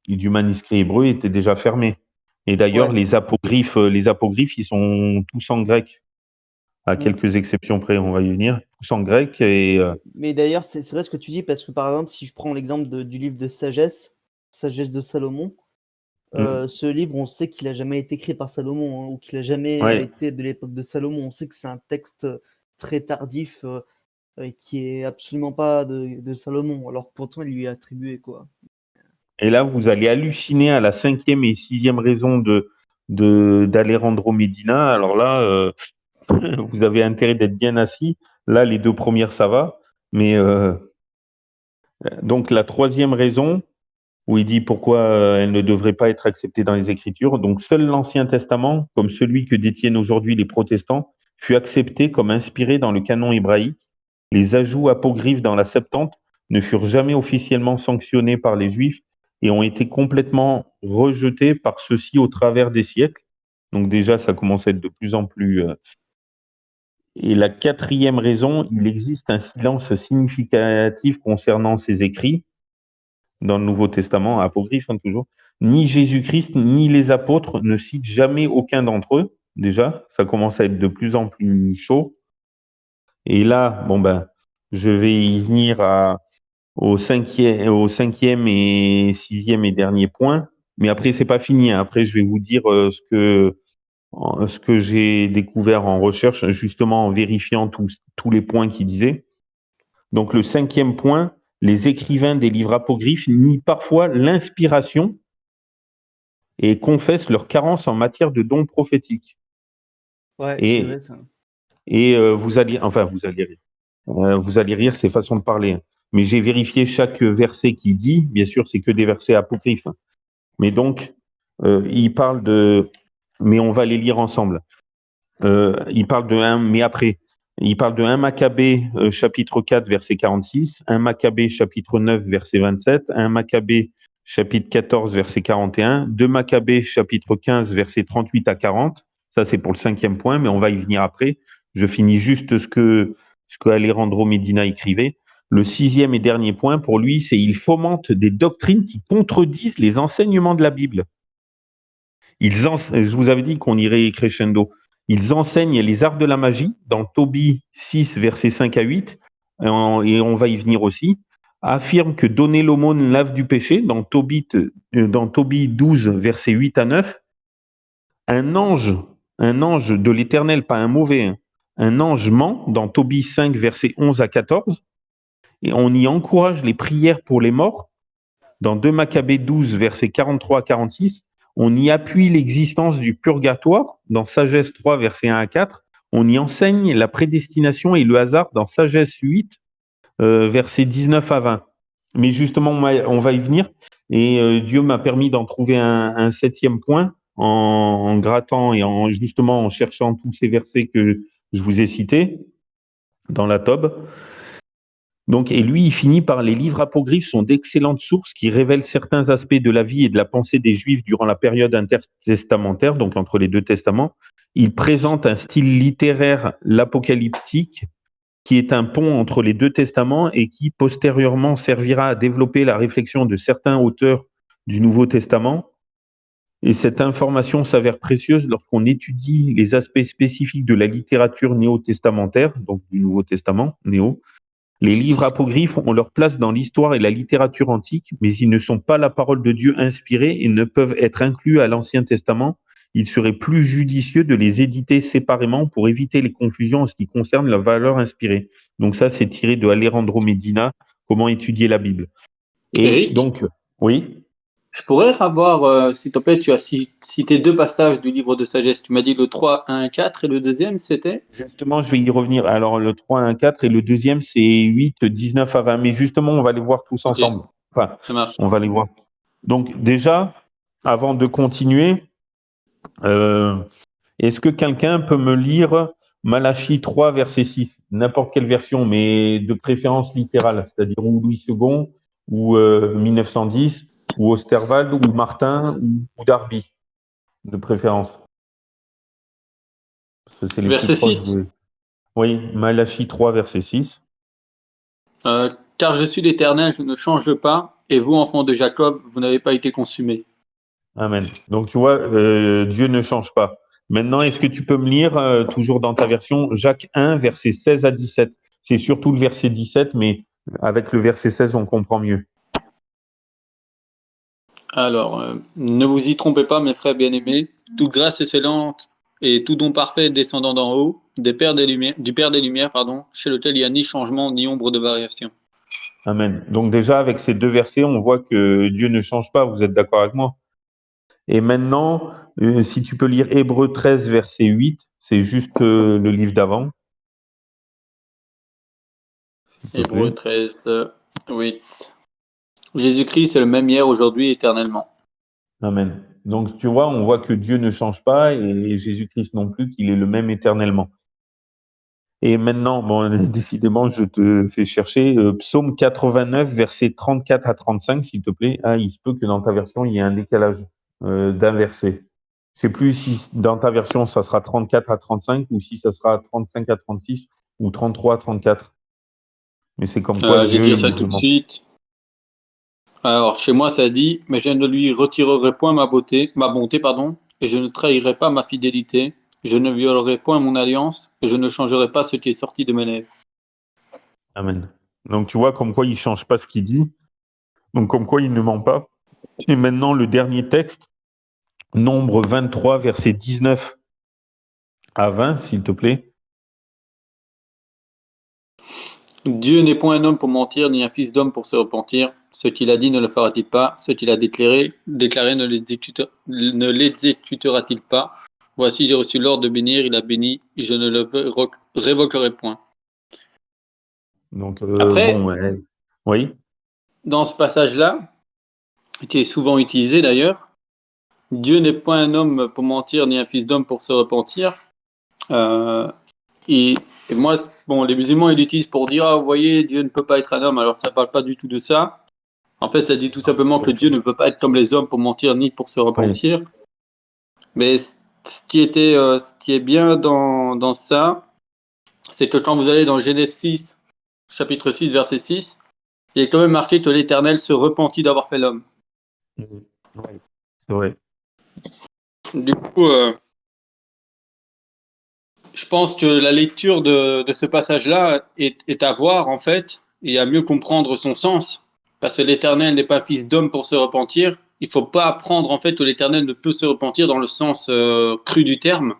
du manuscrit hébreu était déjà fermé. Et d'ailleurs, Ouais. les apocryphes, ils sont tous en grec, à Mm. quelques exceptions près, on va y venir, tous en grec. Et Mais d'ailleurs, c'est vrai ce que tu dis, parce que par exemple, si je prends l'exemple du livre de Sagesse de Salomon, ce livre, on sait qu'il n'a jamais été écrit par Salomon, hein, ou qu'il n'a jamais ouais. été de l'époque de Salomon. On sait que c'est un texte très tardif et qui est absolument pas de Salomon, alors pourtant il lui est attribué, quoi. Et là, vous allez halluciner à la 5e et 6e raison d'Alejandro Medina. Alors là, vous avez intérêt d'être bien assis. Là, les deux premières, ça va. Mais donc la troisième raison, où il dit pourquoi elle ne devrait pas être acceptée dans les Écritures. Donc seul l'Ancien Testament, comme celui que détiennent aujourd'hui les protestants, fut accepté comme inspiré dans le canon hébraïque. Les ajouts apocryphes dans la Septante ne furent jamais officiellement sanctionnés par les Juifs et ont été complètement rejetés par ceux-ci au travers des siècles. Donc déjà, ça commence à être de plus en plus... Et la quatrième raison, il existe un silence significatif concernant ces écrits dans le Nouveau Testament, apocryphe toujours. Ni Jésus-Christ, ni les apôtres ne citent jamais aucun d'entre eux. Déjà, ça commence à être de plus en plus chaud. Et là, je vais y venir au cinquième et sixième et dernier point. Mais après, c'est pas fini. Après, je vais vous dire ce que j'ai découvert en recherche, justement en vérifiant tous les points qu'il disait. Donc, le cinquième point, les écrivains des livres apocryphes nient parfois l'inspiration et confessent leur carence en matière de dons prophétiques. Ouais, c'est vrai Et, ça. vous allez rire, vous allez rire, c'est façon de parler. Mais j'ai vérifié chaque verset qu'il dit. Bien sûr, c'est que des versets apocryphes. Mais donc, il parle de, mais on va les lire ensemble. Il parle de 1, mais après, il parle de 1 Maccabée, chapitre 4, verset 46, 1 Maccabée, chapitre 9, verset 27, 1 Maccabée, chapitre 14, verset 41, 2 Maccabée, chapitre 15, verset 38 à 40. Ça, c'est pour le cinquième point, mais on va y venir après. Je finis juste ce que Alejandro Medina écrivait. Le sixième et dernier point, pour lui, c'est il fomente des doctrines qui contredisent les enseignements de la Bible. Je vous avais dit qu'on irait crescendo. Ils enseignent les arts de la magie dans Tobie 6, versets 5 à 8, et on va y venir aussi. Affirme que donner l'aumône lave du péché dans Tobie 12, versets 8 à 9. Un ange de l'Éternel, pas un mauvais, un ange ment dans Tobie 5, versets 11 à 14. Et on y encourage les prières pour les morts dans 2 Maccabées 12, versets 43 à 46. On y appuie l'existence du purgatoire dans Sagesse 3, versets 1 à 4. On y enseigne la prédestination et le hasard dans Sagesse 8, versets 19 à 20. Mais justement, on va y venir. Et Dieu m'a permis d'en trouver un septième point en grattant et justement en cherchant tous ces versets que je vous ai cités dans la Tob. Donc, et lui, il finit par les livres apocryphes sont d'excellentes sources qui révèlent certains aspects de la vie et de la pensée des Juifs durant la période intertestamentaire, donc entre les deux testaments. Il présente un style littéraire, l'apocalyptique, qui est un pont entre les deux testaments et qui postérieurement servira à développer la réflexion de certains auteurs du Nouveau Testament. Et cette information s'avère précieuse lorsqu'on étudie les aspects spécifiques de la littérature néo-testamentaire, donc du Nouveau Testament, néo. Les livres apocryphes ont leur place dans l'histoire et la littérature antique, mais ils ne sont pas la parole de Dieu inspirée et ne peuvent être inclus à l'Ancien Testament. Il serait plus judicieux de les éditer séparément pour éviter les confusions en ce qui concerne la valeur inspirée. Donc ça, c'est tiré de Alejandro Medina, Comment étudier la Bible. Et Eric, donc, oui, je pourrais avoir, s'il te plaît, tu as cité 2 passages du livre de sagesse. Tu m'as dit le 3, 1, 4 et le deuxième, c'était? justement, je vais y revenir. Alors, le 3 1 4 et le deuxième, c'est 8 19 à 20. Mais justement, on va les voir tous Ok, ensemble. Enfin, ça marche. on va les voir. Donc, déjà, avant de continuer, euh, est-ce que quelqu'un peut me lire Malachie 3, verset 6? N'importe quelle version, mais de préférence littérale, c'est-à-dire ou Louis II, ou 1910, ou Osterwald, ou Martin, ou Darby, de préférence. Parce que c'est les plus Verset proches 6. Oui, Malachie 3, verset 6. Car je suis l'Éternel, je ne change pas, et vous, enfants de Jacob, vous n'avez pas été consumés. Amen. Donc, tu vois, Dieu ne change pas. Maintenant, est-ce que tu peux me lire, toujours dans ta version, Jacques 1, verset 16 à 17? C'est surtout le verset 17, mais avec le verset 16, on comprend mieux. Alors, ne vous y trompez pas, mes frères bien-aimés, toute grâce excellente et tout don parfait descendant d'en haut, du Père des Lumières, pardon, chez lequel il n'y a ni changement ni ombre de variation. Amen. Donc déjà, avec ces deux versets, on voit que Dieu ne change pas. Vous êtes d'accord avec moi? Et maintenant, si tu peux lire Hébreux 13, verset 8, c'est juste le livre d'avant, s'il te Hébreux plaît. 13, 8. Jésus-Christ est le même hier, aujourd'hui, éternellement. Amen. Donc tu vois, on voit que Dieu ne change pas et Jésus-Christ non plus, qu'il est le même éternellement. Et maintenant, bon, décidément, je te fais chercher Psaume 89, versets 34 à 35, s'il te plaît. Ah, il se peut que dans ta version, il y ait un décalage d'un verset. Je sais plus si dans ta version, ça sera 34 à 35 ou si ça sera 35 à 36 ou 33 à 34. Mais c'est comme quoi Je vais Dieu, dire ça il tout de demande. suite. Alors, chez moi, ça dit, mais je ne lui retirerai point ma bonté, et je ne trahirai pas ma fidélité. Je ne violerai point mon alliance, et je ne changerai pas ce qui est sorti de mes lèvres. Amen. Donc tu vois comme quoi il change pas ce qu'il dit. Donc comme quoi il ne ment pas. Et maintenant, le dernier texte, Nombre 23, verset 19 à 20, s'il te plaît. Dieu n'est point un homme pour mentir, ni un fils d'homme pour se repentir. Ce qu'il a dit ne le fera-t-il pas? Ce qu'il a déclaré ne l'exécutera-t-il pas? Voici, j'ai reçu l'ordre de bénir, il a béni, et je ne le révoquerai point. Donc Après, bon, ouais. Oui. dans ce passage-là, qui est souvent utilisé d'ailleurs, Dieu n'est point un homme pour mentir, ni un fils d'homme pour se repentir. Euh, et, et moi, bon, les musulmans, ils l'utilisent pour dire, ah, vous voyez, Dieu ne peut pas être un homme, alors ça parle pas du tout de ça. En fait, ça dit tout simplement que Dieu ne peut pas être comme les hommes pour mentir ni pour se Oui. repentir. Mais ce qui est bien dans ça, c'est que quand vous allez dans Genèse 6, chapitre 6, verset 6, il est quand même marqué que l'Éternel se repentit d'avoir fait l'homme. Oui, c'est vrai. Du coup, je pense que la lecture de ce passage-là est à voir, en fait, et à mieux comprendre son sens. Parce que l'Éternel n'est pas fils d'homme pour se repentir. Il ne faut pas apprendre, en fait, que l'Éternel ne peut se repentir dans le sens cru du terme.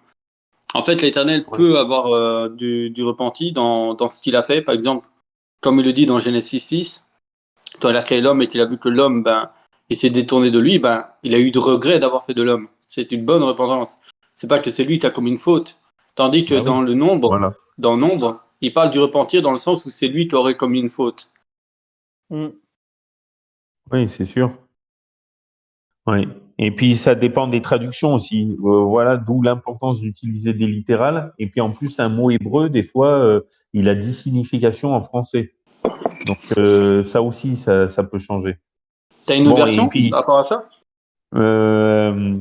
En fait, l'Éternel Ouais. peut avoir du repenti dans ce qu'il a fait. Par exemple, comme il le dit dans Genèse 6, quand il a créé l'homme et qu'il a vu que l'homme, il s'est détourné de lui, il a eu de regret d'avoir fait de l'homme. C'est une bonne repentance. C'est pas que c'est lui qui a commis une faute. Tandis que Bah oui. Voilà. dans Nombre, il parle du repentir dans le sens où c'est lui qui aurait commis une faute. Mm. Oui, c'est sûr. Oui. Et puis ça dépend des traductions aussi. Voilà, d'où l'importance d'utiliser des littérales. Et puis en plus, un mot hébreu, des fois, il a 10 significations en français. Donc ça aussi, ça peut changer. T'as une autre Bon, et version par puis, rapport à ça? euh,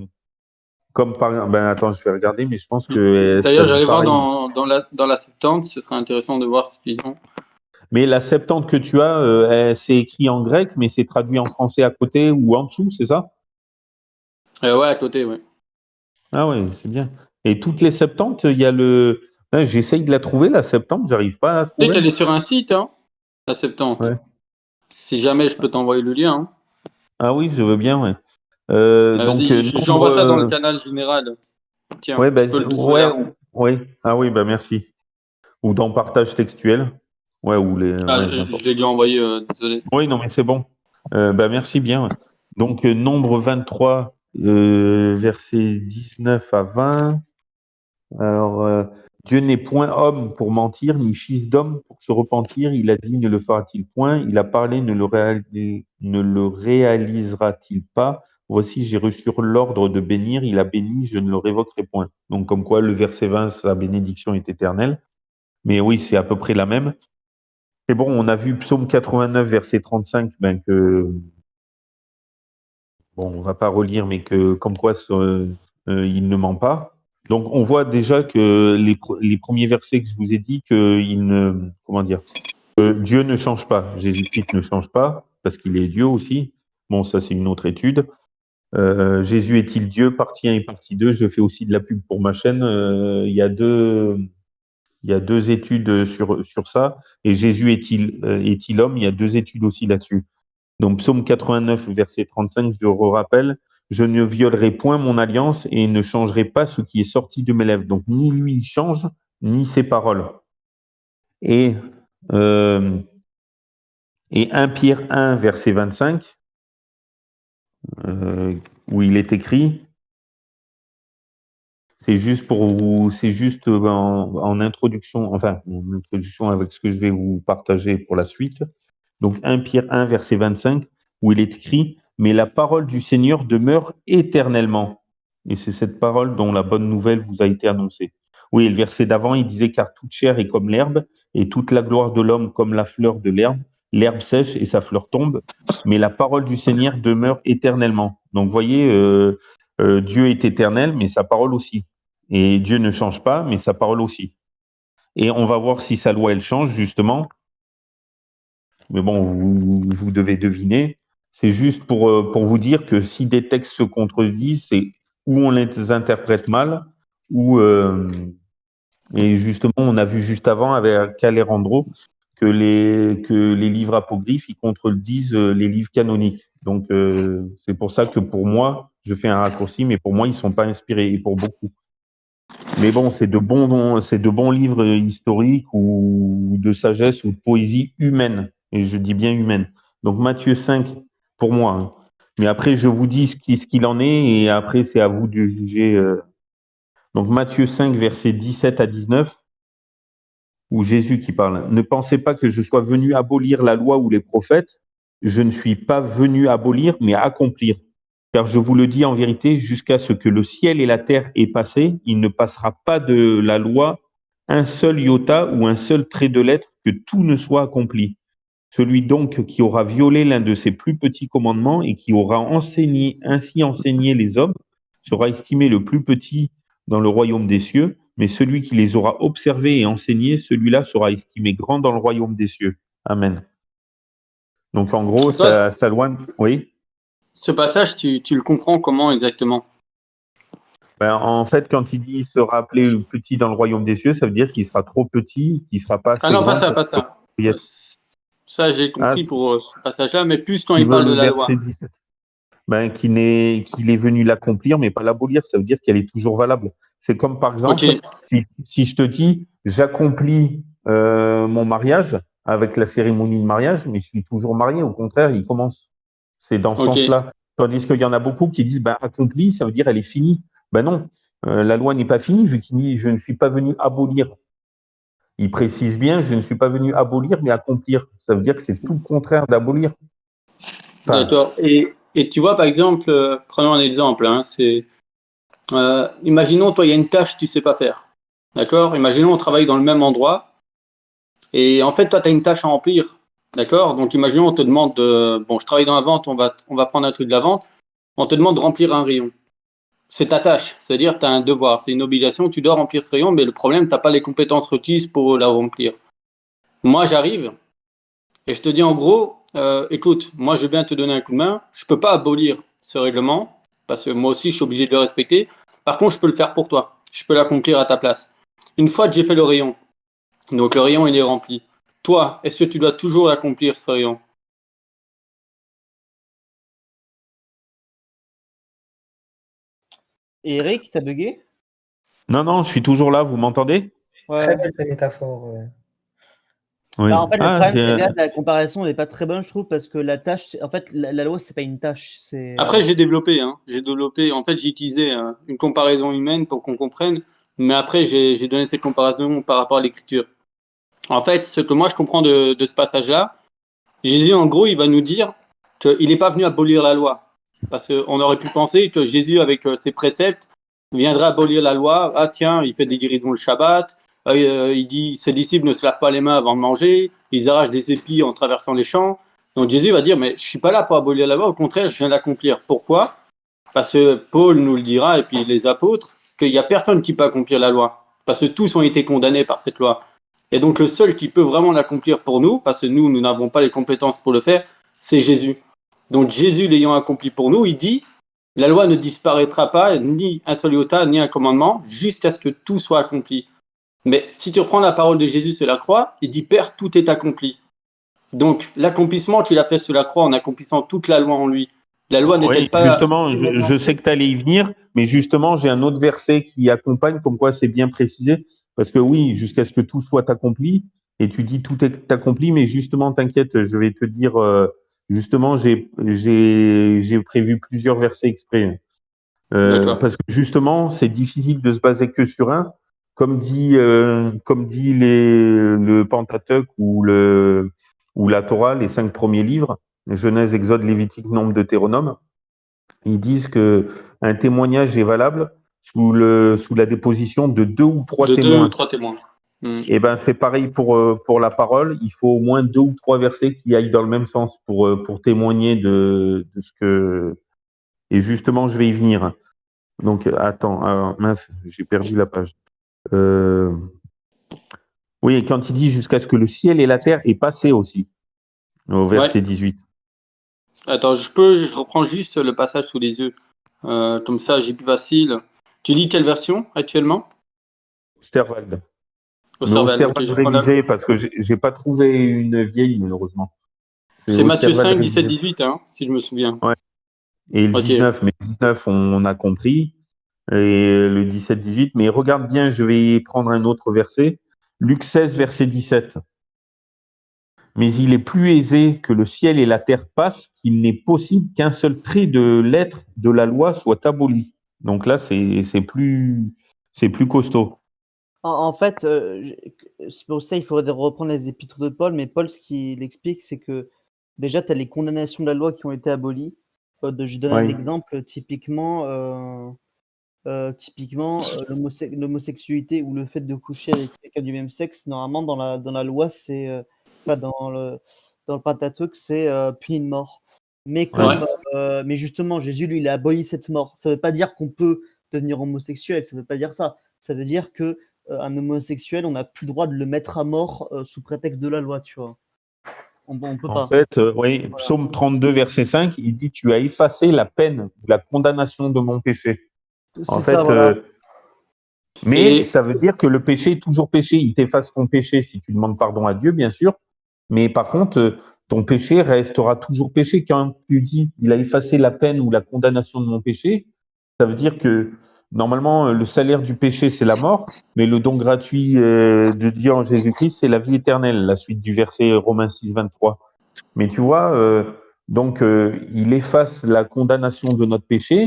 comme par exemple, attends, je vais regarder, mais je pense que ça D'ailleurs, dit j'allais voir pareil. dans la Septante, ce serait intéressant de voir ce qu'ils ont. Mais la Septante que tu as, c'est écrit en grec, mais c'est traduit en français à côté ou en dessous, c'est ça? Ouais, à côté, ouais. Ah ouais, c'est bien. Et toutes les Septante, il y a le. Ah, j'essaye de la trouver, la Septante, j'arrive pas à la Tu sais trouver. qu'elle est sur un site, hein, la 70. Ouais. Si jamais je peux t'envoyer le lien. Hein. Ah oui, je veux bien, ouais. Donc, Vas-y, nombre. j'envoie ça dans le canal général. Tiens, Ouais, tu bah, peux le trouver ouais, là. ouais. Ah oui, bah merci. Ou dans partage textuel. Ouais, ou les. Ah, Ouais, je n'importe. l'ai déjà envoyé, désolé. Oui, non, mais c'est bon. Bah, merci bien. Ouais. Donc, nombre 23, versets 19 à 20. Alors, Dieu n'est point homme pour mentir, ni fils d'homme pour se repentir. Il a dit, ne le fera-t-il point? Il a parlé, ne le réalisera-t-il pas? Voici, j'ai reçu l'ordre de bénir. Il a béni, je ne le révoquerai point. Donc, comme quoi, le verset 20, sa bénédiction est éternelle. Mais oui, c'est à peu près la même. Et bon, on a vu Psaume 89, verset 35, ben que, bon, on va pas relire, mais que, comme quoi, il ne ment pas. Donc, on voit déjà que les premiers versets que je vous ai dit, que il ne, comment dire, que Dieu ne change pas, Jésus-Christ ne change pas, parce qu'il est Dieu aussi. Bon, ça, c'est une autre étude. Jésus est-il Dieu? Partie 1 et partie 2. Je fais aussi de la pub pour ma chaîne. Il y a deux études sur ça. Et Jésus est-il homme? Il y a deux études aussi là-dessus. Donc, Psaume 89, verset 35, je le rappelle, je ne violerai point mon alliance et ne changerai pas ce qui est sorti de mes lèvres. Donc, ni lui il change, ni ses paroles. Et, euh, et 1 Pierre 1, verset 25, euh, où il est écrit, c'est juste en introduction, enfin, en introduction avec ce que je vais vous partager pour la suite. Donc 1 Pierre 1, verset 25, où il est écrit, mais la parole du Seigneur demeure éternellement. Et c'est cette parole dont la bonne nouvelle vous a été annoncée. Oui, et le verset d'avant, il disait, car toute chair est comme l'herbe, et toute la gloire de l'homme comme la fleur de l'herbe. L'herbe sèche et sa fleur tombe, mais la parole du Seigneur demeure éternellement. Donc, vous voyez, Dieu est éternel, mais sa parole aussi. Et Dieu ne change pas, mais sa parole aussi. Et on va voir si sa loi, elle change, justement. Mais bon, vous devez deviner. C'est juste pour vous dire que si des textes se contredisent, c'est où on les interprète mal, ou et justement, on a vu juste avant avec Alejandro que les livres apocryphes, ils contredisent les livres canoniques. Donc, c'est pour ça que pour moi, je fais un raccourci, mais pour moi, ils sont pas inspirés, et pour beaucoup. Mais bon, c'est de bons livres historiques ou de sagesse ou de poésie humaine. Et je dis bien humaine. Donc Matthieu 5, pour moi. Hein. Mais après, je vous dis ce qu'il en est et après, c'est à vous de juger. Donc Matthieu 5, versets 17 à 19, où Jésus qui parle. Ne pensez pas que je sois venu abolir la loi ou les prophètes. Je ne suis pas venu abolir, mais accomplir. Car je vous le dis en vérité, jusqu'à ce que le ciel et la terre aient passé, il ne passera pas de la loi un seul iota ou un seul trait de lettre que tout ne soit accompli. Celui donc qui aura violé l'un de ces plus petits commandements et qui aura ainsi enseigné les hommes sera estimé le plus petit dans le royaume des cieux, mais celui qui les aura observés et enseignés, celui-là sera estimé grand dans le royaume des cieux. Amen. Donc en gros, Toi, ça loin. Oui. ce passage, tu le comprends comment exactement? Ben, en fait, quand il dit il sera appelé petit dans le royaume des cieux, ça veut dire qu'il sera trop petit, qu'il sera pas Ah assez non, pas grand ça, pour pas ça. y être. Ça, j'ai Ah, compris pour ce passage-là, mais plus quand tu il veux parle de le la verset loi. 17. Ben, qu'il est venu l'accomplir, mais pas l'abolir. Ça veut dire qu'elle est toujours valable. C'est comme, par Ok, exemple, si je te dis, j'accomplis mon mariage avec la cérémonie de mariage, mais je suis toujours marié. Au contraire, il commence. C'est dans ce ok. sens-là. Tandis qu'il y en a beaucoup qui disent, ben, accompli, ça veut dire elle est finie. Ben non, la loi n'est pas finie, vu qu'il dit, je ne suis pas venu abolir. Il précise bien, je ne suis pas venu abolir, mais accomplir. Ça veut dire que c'est tout le contraire d'abolir. Enfin, D'accord. Et tu vois, par exemple, prenons un exemple, hein, imaginons, toi, il y a une tâche que tu sais pas faire. D'accord? Imaginons, on travaille dans le même endroit, et en fait, toi, tu as une tâche à remplir. D'accord? Donc, imaginons, on te demande bon, je travaille dans la vente, on va prendre un truc de la vente, on te demande de remplir un rayon. C'est ta tâche, c'est-à-dire tu as un devoir, c'est une obligation, tu dois remplir ce rayon, mais le problème, tu n'as pas les compétences requises pour la remplir. Moi, j'arrive, et je te dis en gros, écoute, moi je veux bien te donner un coup de main, je ne peux pas abolir ce règlement, parce que moi aussi, je suis obligé de le respecter. Par contre, je peux le faire pour toi. Je peux l'accomplir à ta place. Une fois que j'ai fait le rayon, donc le rayon, il est rempli. Toi, est-ce que tu dois toujours accomplir ce rayon? Et Eric, t'as bugué? Non, je suis toujours là, vous m'entendez? Ouais. Très belle métaphore. Oui. Bah, en fait, le Ah, problème, c'est que là, la comparaison n'est pas très bonne, je trouve, parce que la tâche, en fait, la loi, c'est pas une tâche. Après, j'ai développé, hein. J'ai développé. En fait, j'ai utilisé une comparaison humaine pour qu'on comprenne. Mais après, j'ai donné cette comparaison par rapport à l'écriture. En fait, ce que moi je comprends de ce passage-là, Jésus, en gros, il va nous dire qu'il n'est pas venu abolir la loi. Parce qu'on aurait pu penser que Jésus, avec ses préceptes, viendrait abolir la loi. Ah, tiens, il fait des guérisons le Shabbat. Il dit ses disciples ne se lavent pas les mains avant de manger. Ils arrachent des épis en traversant les champs. Donc Jésus va dire, mais je ne suis pas là pour abolir la loi. Au contraire, je viens d'accomplir. Pourquoi? Parce que Paul nous le dira, et puis les apôtres, qu'il n'y a personne qui peut accomplir la loi. Parce que tous ont été condamnés par cette loi. Et donc le seul qui peut vraiment l'accomplir pour nous, parce que nous n'avons pas les compétences pour le faire, c'est Jésus. Donc Jésus l'ayant accompli pour nous, il dit, la loi ne disparaîtra pas, ni un seul iota, ni un commandement, jusqu'à ce que tout soit accompli. Mais si tu reprends la parole de Jésus sur la croix, il dit, Père, tout est accompli. Donc l'accomplissement, tu l'as fait sur la croix en accomplissant toute la loi en lui. La loi n'est-elle Oui, pas... justement, je sais que tu allais y venir, mais justement, j'ai un autre verset qui accompagne, comme quoi c'est bien précisé, parce que oui, jusqu'à ce que tout soit accompli, et tu dis tout est accompli, mais justement, t'inquiète, je vais te dire, justement, j'ai prévu plusieurs versets exprès. D'accord. Parce que justement, c'est difficile de se baser que sur un, comme dit le Pentateuque ou la Torah, les 5 premiers livres, Genèse, Exode, Lévitique, Nombre, Deutéronome. Ils disent que un témoignage est valable sous la déposition de 2 ou 3 De 2 ou témoins. 3 témoins. Et ben c'est pareil pour la parole. Il faut au moins 2 ou 3 versets qui aillent dans le même sens pour témoigner de ce que. Et justement, je vais y venir. Donc attends, mince, j'ai perdu la page. Oui, et quand il dit jusqu'à ce que le ciel et la terre aient passé aussi, au verset Ouais. 18. Attends, je reprends juste le passage sous les yeux. Comme ça, j'ai plus facile. Tu lis quelle version actuellement? Osterwald. Au Mais Serval. Ok, Osterwald je prends la... révisé parce que j'ai pas trouvé une vieille malheureusement. C'est C'est Matthieu Osterwald 5, 17, révisé. 18, hein, si je me souviens. Ouais. Et le Ok. 19, mais le 19 on a compris. Et le 17-18, mais regarde bien, je vais prendre un autre verset. Luc 16, verset 17. Mais il est plus aisé que le ciel et la terre passent qu'il n'est possible qu'un seul trait de lettre de la loi soit aboli. Donc là, c'est plus costaud. En fait, c'est pour ça qu'il faudrait reprendre les épîtres de Paul, mais Paul, ce qu'il explique, c'est que déjà, tu as les condamnations de la loi qui ont été abolies. Je donne un Oui. exemple, typiquement, l'homosexualité ou le fait de coucher avec quelqu'un du même sexe, normalement, dans la loi, c'est, enfin, dans le Pentateuque, c'est puni de mort. Mais comme, mais justement, Jésus, lui, il a aboli cette mort. Ça veut pas dire qu'on peut devenir homosexuel, ça veut pas dire ça. Ça veut dire que un homosexuel, on n'a plus le droit de le mettre à mort sous prétexte de la loi, tu vois. On peut En pas. fait, oui, Psaume 32, verset 5, il dit, tu as effacé la peine, la condamnation de mon péché. En C'est ça, fait, voilà. mais Et ça veut dire que le péché est toujours péché. Il t'efface ton péché si tu demandes pardon à Dieu, bien sûr. Mais par contre, ton péché restera toujours péché. Quand tu dis il a effacé la peine ou la condamnation de mon péché, ça veut dire que normalement, le salaire du péché, c'est la mort, mais le don gratuit de Dieu en Jésus-Christ, c'est la vie éternelle, la suite du verset Romains 6, 23. Mais tu vois, donc, il efface la condamnation de notre péché,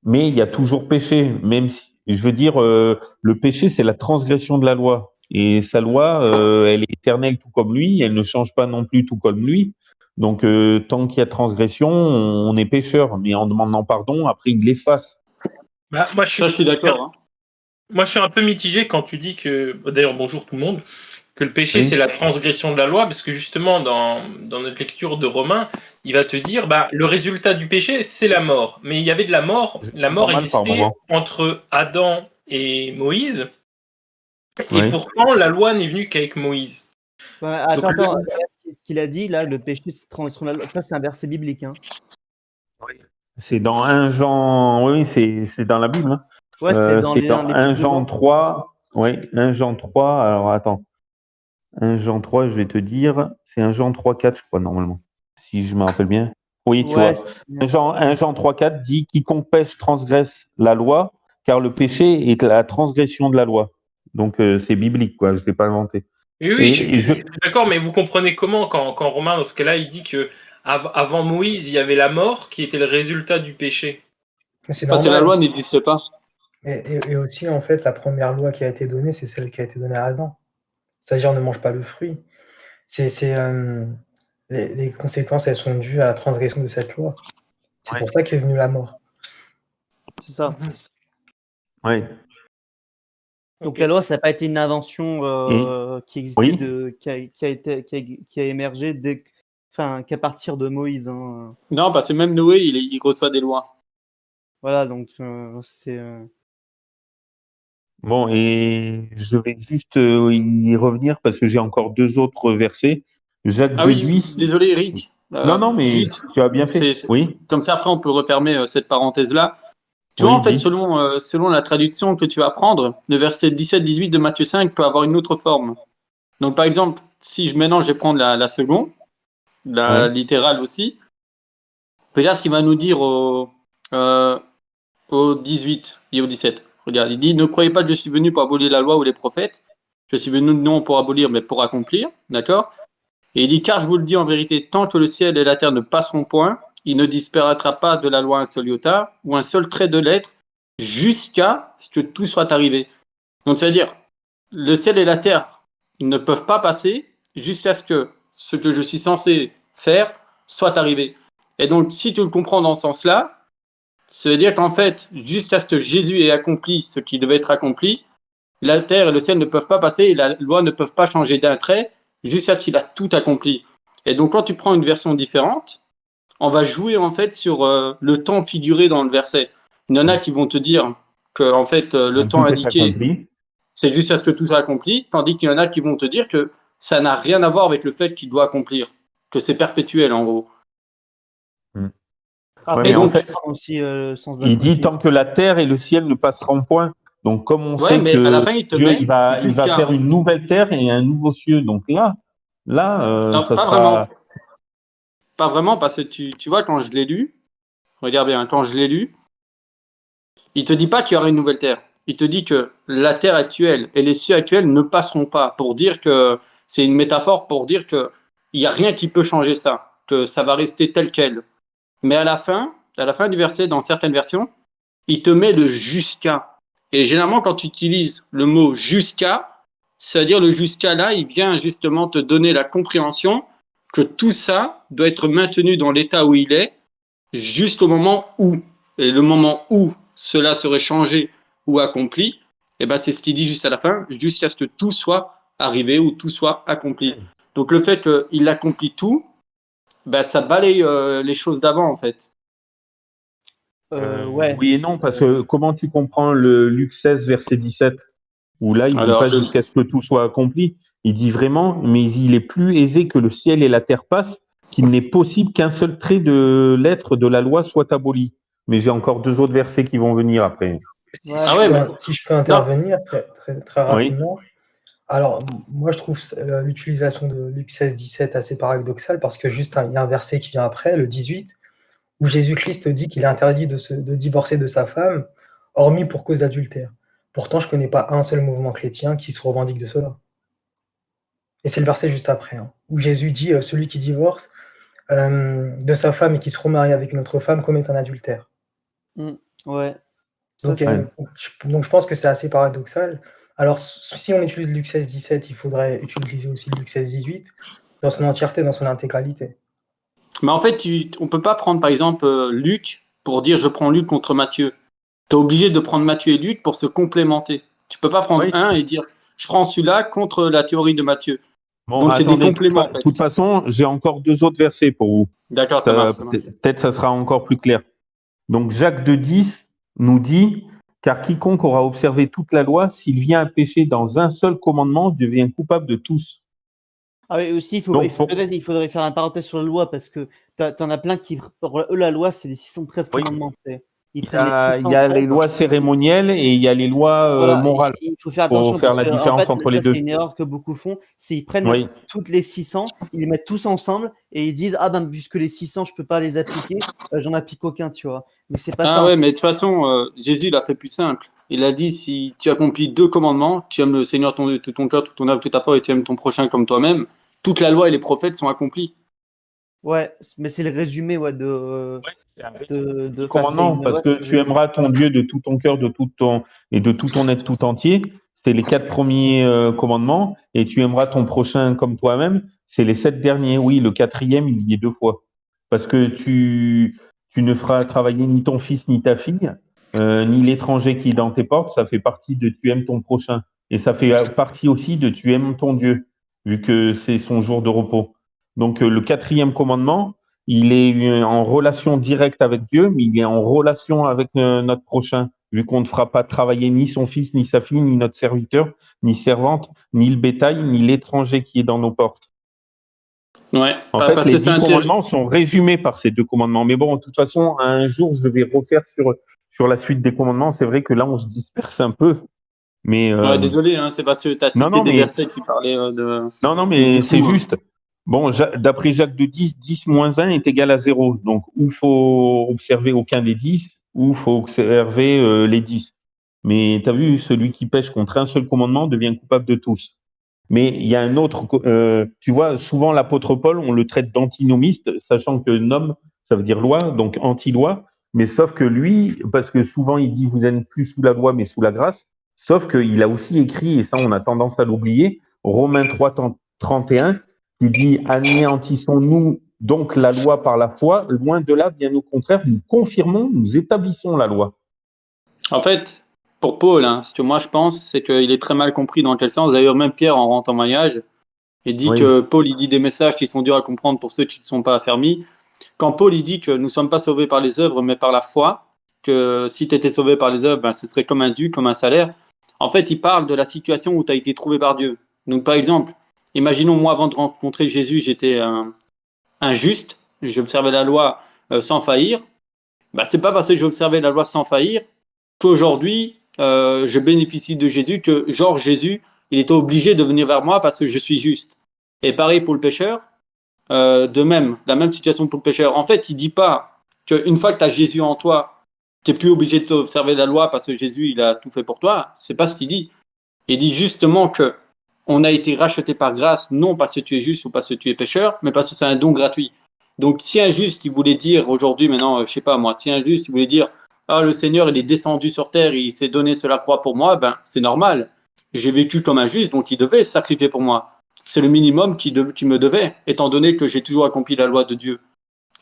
mais il y a toujours péché, même si, je veux dire, le péché, c'est la transgression de la loi. Et sa loi, elle est éternelle tout comme lui, elle ne change pas non plus tout comme lui. Donc, tant qu'il y a transgression, on est pécheur, mais en demandant pardon, après, il l'efface. Bah, ça, je suis d'accord. Hein. moi, je suis un peu mitigé quand tu dis que, d'ailleurs, bonjour tout le monde, que le péché, Oui. c'est la transgression de la loi, parce que justement, dans notre lecture de Romains, il va te dire, bah, le résultat du péché, c'est la mort. Mais il y avait de la mort Normal par existait moment. entre Adam et Moïse, et Oui. pourtant, la loi n'est venue qu'avec Moïse. Ouais, attends, Donc, ce qu'il a dit là, le péché, c'est transgression de la loi. Ça, c'est un verset biblique, hein. Oui. C'est dans 1 Jean, oui, c'est dans la Bible. Hein. Ouais, c'est dans C'est dans l'épître 1 de Jean Jean. 3. Oui, 1 Jean 3. Alors attends. 1 Jean 3, je vais te dire. C'est 1 Jean 3, 4, je crois, normalement. Si je me rappelle bien. Oui, tu Ouais, vois. 1 Jean 3, 4 dit quiconque pêche transgresse la loi, car le péché est la transgression de la loi. Donc c'est biblique, quoi. Je ne l'ai pas inventé. Oui, oui, je Et je, suis d'accord, mais vous comprenez comment quand Romain, dans ce cas-là, il dit que avant Moïse, il y avait la mort qui était le résultat du péché. Mais c'est Parce que la normal. loi n'existe pas. Et aussi, en fait, la première loi qui a été donnée, c'est celle qui a été donnée à Adam. C'est-à-dire, ne mange pas le fruit. Les conséquences, elles sont dues à la transgression de cette loi. C'est pour ça qu'est venue la mort. c'est ça. ouais. Donc Ok. la loi, ça n'a pas été une invention qui existait, Oui. qui a émergé qu'à partir de Moïse. Hein. Non, parce que même Noé, il reçoit des lois. Voilà, donc c'est. Bon, et je vais juste y revenir parce que j'ai encore 2 autres versets. Jacques Ah de oui, 10. désolé Eric. Non, mais Juste, tu as bien fait. Oui, comme ça après on peut refermer cette parenthèse-là. Tu vois, oui, en fait, dis. selon la traduction que tu vas prendre, le verset 17-18 de Matthieu 5 peut avoir une autre forme. Donc, par exemple, si maintenant je vais prendre la seconde, la Ouais. littérale aussi, regarde ce qu'il va nous dire euh, au 18 et au 17. Regarde, il dit, ne croyez pas que je suis venu pour abolir la loi ou les prophètes. Je suis venu non pour abolir, mais pour accomplir. D'accord? Et il dit, car je vous le dis en vérité, tant que le ciel et la terre ne passeront point, il ne disparaîtra pas de la loi un seul iota ou un seul trait de lettre jusqu'à ce que tout soit arrivé. Donc, c'est-à-dire, le ciel et la terre ne peuvent pas passer jusqu'à ce que je suis censé faire soit arrivé. Et donc, si tu le comprends dans ce sens-là, ça veut dire qu'en fait, jusqu'à ce que Jésus ait accompli ce qui devait être accompli, la terre et le ciel ne peuvent pas passer et la loi ne peuvent pas changer d'un trait jusqu'à ce qu'il a tout accompli. Et donc, quand tu prends une version différente, on va jouer en fait sur le temps figuré dans le verset. Il y en a qui vont te dire que en fait le temps Tout est indiqué accompli. c'est juste à ce que tout soit accompli, tandis qu'il y en a qui vont te dire que ça n'a rien à voir avec le fait qu'il doit accomplir, que c'est perpétuel en gros. Après, mais il en faut fait, comprendre aussi le sens Il dit d'accompli. tant que la terre et le ciel ne passeront point. Donc, comme on Ouais, sait mais à la que fin il te Dieu, met il va jusqu'à. faire une nouvelle terre et un nouveau cieux. Donc là, Non, ça pas vraiment. sera. Pas vraiment, parce que tu vois, quand je l'ai lu, regarde bien, quand je l'ai lu, il te dit pas qu'il y aura une nouvelle terre. Il te dit que la terre actuelle et les cieux actuels ne passeront pas, pour dire que c'est une métaphore pour dire que il y a rien qui peut changer ça, que ça va rester tel quel. Mais à la fin du verset, dans certaines versions, il te met le jusqu'à. Et généralement, quand tu utilises le mot jusqu'à, c'est-à-dire le jusqu'à là, il vient justement te donner la compréhension que tout ça doit être maintenu dans l'état où il est jusqu'au moment où. Et le moment où cela serait changé ou accompli, et ben c'est ce qu'il dit juste à la fin, jusqu'à ce que tout soit arrivé ou tout soit accompli. Donc le fait qu'il accomplit tout, ben, ça balaye les choses d'avant en fait. Ouais. Oui et non, parce que comment tu comprends le Luc 16, verset 17, où là, il dit Alors pas je, jusqu'à ce que tout soit accompli. Il dit vraiment, mais il est plus aisé que le ciel et la terre passent, qu'il n'est possible qu'un seul trait de lettre de la loi soit aboli. Mais j'ai encore 2 autres versets qui vont venir après. Si, Ouais. si ah je ouais, peux, mais si je peux non, intervenir très Oui. rapidement. Alors, moi, je trouve l'utilisation de Luc 16-17 assez paradoxale parce que juste il y a un verset qui vient après, le 18, où Jésus-Christ dit qu'il est interdit de divorcer de sa femme, hormis pour cause adultère. Pourtant, je ne connais pas un seul mouvement chrétien qui se revendique de cela. Et c'est le verset juste après, hein, où Jésus dit celui qui divorce de sa femme et qui se remarie avec une autre femme commet un adultère. Ouais. Ça, Donc, c'est- donc je pense que c'est assez paradoxal. Alors, si on utilise Luc 16-17, il faudrait utiliser aussi Luc 16-18 dans son entièreté, dans son intégralité. mais en fait, on peut pas prendre par exemple Luc pour dire je prends Luc contre Matthieu. Tu es obligé de prendre Matthieu et Luc pour se complémenter. Tu peux pas prendre Oui. un et dire je prends celui-là contre la théorie de Matthieu. Bon, Donc c'est des attendez, de compléments en fait. toute façon, j'ai encore 2 autres versets pour vous. D'accord, ça marche. Ça marche. Peut-être ça sera encore plus clair. Donc Jacques de 10 nous dit, car quiconque aura observé toute la loi, s'il vient à pécher dans un seul commandement, devient coupable de tous. Ah oui, aussi, Donc, peut-être il faudrait faire un parenthèse sur la loi parce que t'en as plein qui, pour eux, la loi, c'est les 613 oui, commandements. Ils il y prennent les il y a les 613. lois cérémonielles et il y a les lois Voilà, morales. il faut faire Il faut attention faire parce la que, en différence fait, entre ça, les c'est deux. une erreur que beaucoup font. C'est ils prennent Oui, toutes les 600, ils les mettent tous ensemble et ils disent, ah ben, puisque les 600, je peux pas les appliquer, j'en applique aucun, tu vois. Mais c'est pas ça, Ah en ouais, fait. mais de toute façon, Jésus l'a fait plus simple. Il a dit, si tu accomplis 2 commandements, tu aimes le Seigneur de tout ton cœur, toute ton âme, toute ta foi, et tu aimes ton prochain comme toi-même, toute la loi et les prophètes sont accomplis. Ouais, mais c'est le résumé, ouais, c'est un de, dix enfin, c'est commandements, une, parce ouais, que c'est le tu résumé. aimeras ton Dieu de tout ton cœur, et de tout ton être tout entier. C'est les 4 premiers commandements, et tu aimeras ton prochain comme toi-même. C'est les 7 derniers. Oui, le 4e, il y est 2 fois. Parce que tu ne feras travailler ni ton fils ni ta fille, ni l'étranger qui est dans tes portes. Ça fait partie de tu aimes ton prochain. Et ça fait partie aussi de tu aimes ton Dieu, vu que c'est son jour de repos. Donc le 4e commandement, il est en relation directe avec Dieu, mais il est en relation avec notre prochain, vu qu'on ne fera pas travailler ni son fils, ni sa fille, ni notre serviteur, ni servante, ni le bétail, ni l'étranger qui est dans nos portes. Ouais, En fait, parce les que c'est 10 commandements sont résumés par ces 2 commandements. Mais bon, de toute façon, un jour, je vais refaire sur la suite des commandements. C'est vrai que là, on se disperse un peu. Mais Ouais, désolé, hein, c'est parce que tu as non, cité non, des mais versets qui parlaient de. non, non, Donc, mais du c'est coup, juste. Bon, d'après Jacques de 10, 10 moins 1 est égal à 0. Donc, ou faut observer aucun des 10, ou faut observer les 10. Mais tu as vu, celui qui pêche contre un seul commandement devient coupable de tous. Mais il y a un autre, tu vois, souvent l'apôtre Paul, on le traite d'antinomiste, sachant que nom, ça veut dire loi, donc anti-loi. Mais sauf que lui, parce que souvent il dit vous n'êtes plus sous la loi, mais sous la grâce, sauf qu'il a aussi écrit, et ça on a tendance à l'oublier, Romains 3, 31, qui dit anéantissons-nous donc la loi par la foi, loin de là, bien au contraire, nous confirmons, nous établissons la loi. en fait, pour Paul, hein, ce que moi je pense, c'est qu'il est très mal compris dans quel sens. D'ailleurs, même Pierre en rend témoignage. Il dit Oui, que Paul, il dit des messages qui sont durs à comprendre pour ceux qui ne sont pas affermis. Quand Paul, il dit que nous ne sommes pas sauvés par les œuvres, mais par la foi, que si tu étais sauvé par les œuvres, ben, ce serait comme un dû, comme un salaire. En fait, il parle de la situation où tu as été trouvé par Dieu. Donc, par exemple, imaginons, moi, avant de rencontrer Jésus, j'étais un juste, j'observais la loi sans faillir. Ben, c'est pas parce que j'observais la loi sans faillir qu'aujourd'hui, je bénéficie de Jésus, que genre Jésus, il était obligé de venir vers moi parce que je suis juste. Et pareil pour le pécheur, de même, la même situation pour le pécheur. En fait, il dit pas qu'une fois que tu as Jésus en toi, tu n'es plus obligé de t'observer la loi parce que Jésus, il a tout fait pour toi. C'est pas ce qu'il dit. Il dit justement que on a été racheté par grâce, non parce que tu es juste ou parce que tu es pécheur, mais parce que c'est un don gratuit. Donc, si un juste, il voulait dire aujourd'hui, maintenant, je sais pas moi, si un juste, il voulait dire, ah, le Seigneur, il est descendu sur terre, il s'est donné sur la croix pour moi, ben, c'est normal. J'ai vécu comme un juste, donc il devait se sacrifier pour moi. C'est le minimum qui me devait, étant donné que j'ai toujours accompli la loi de Dieu.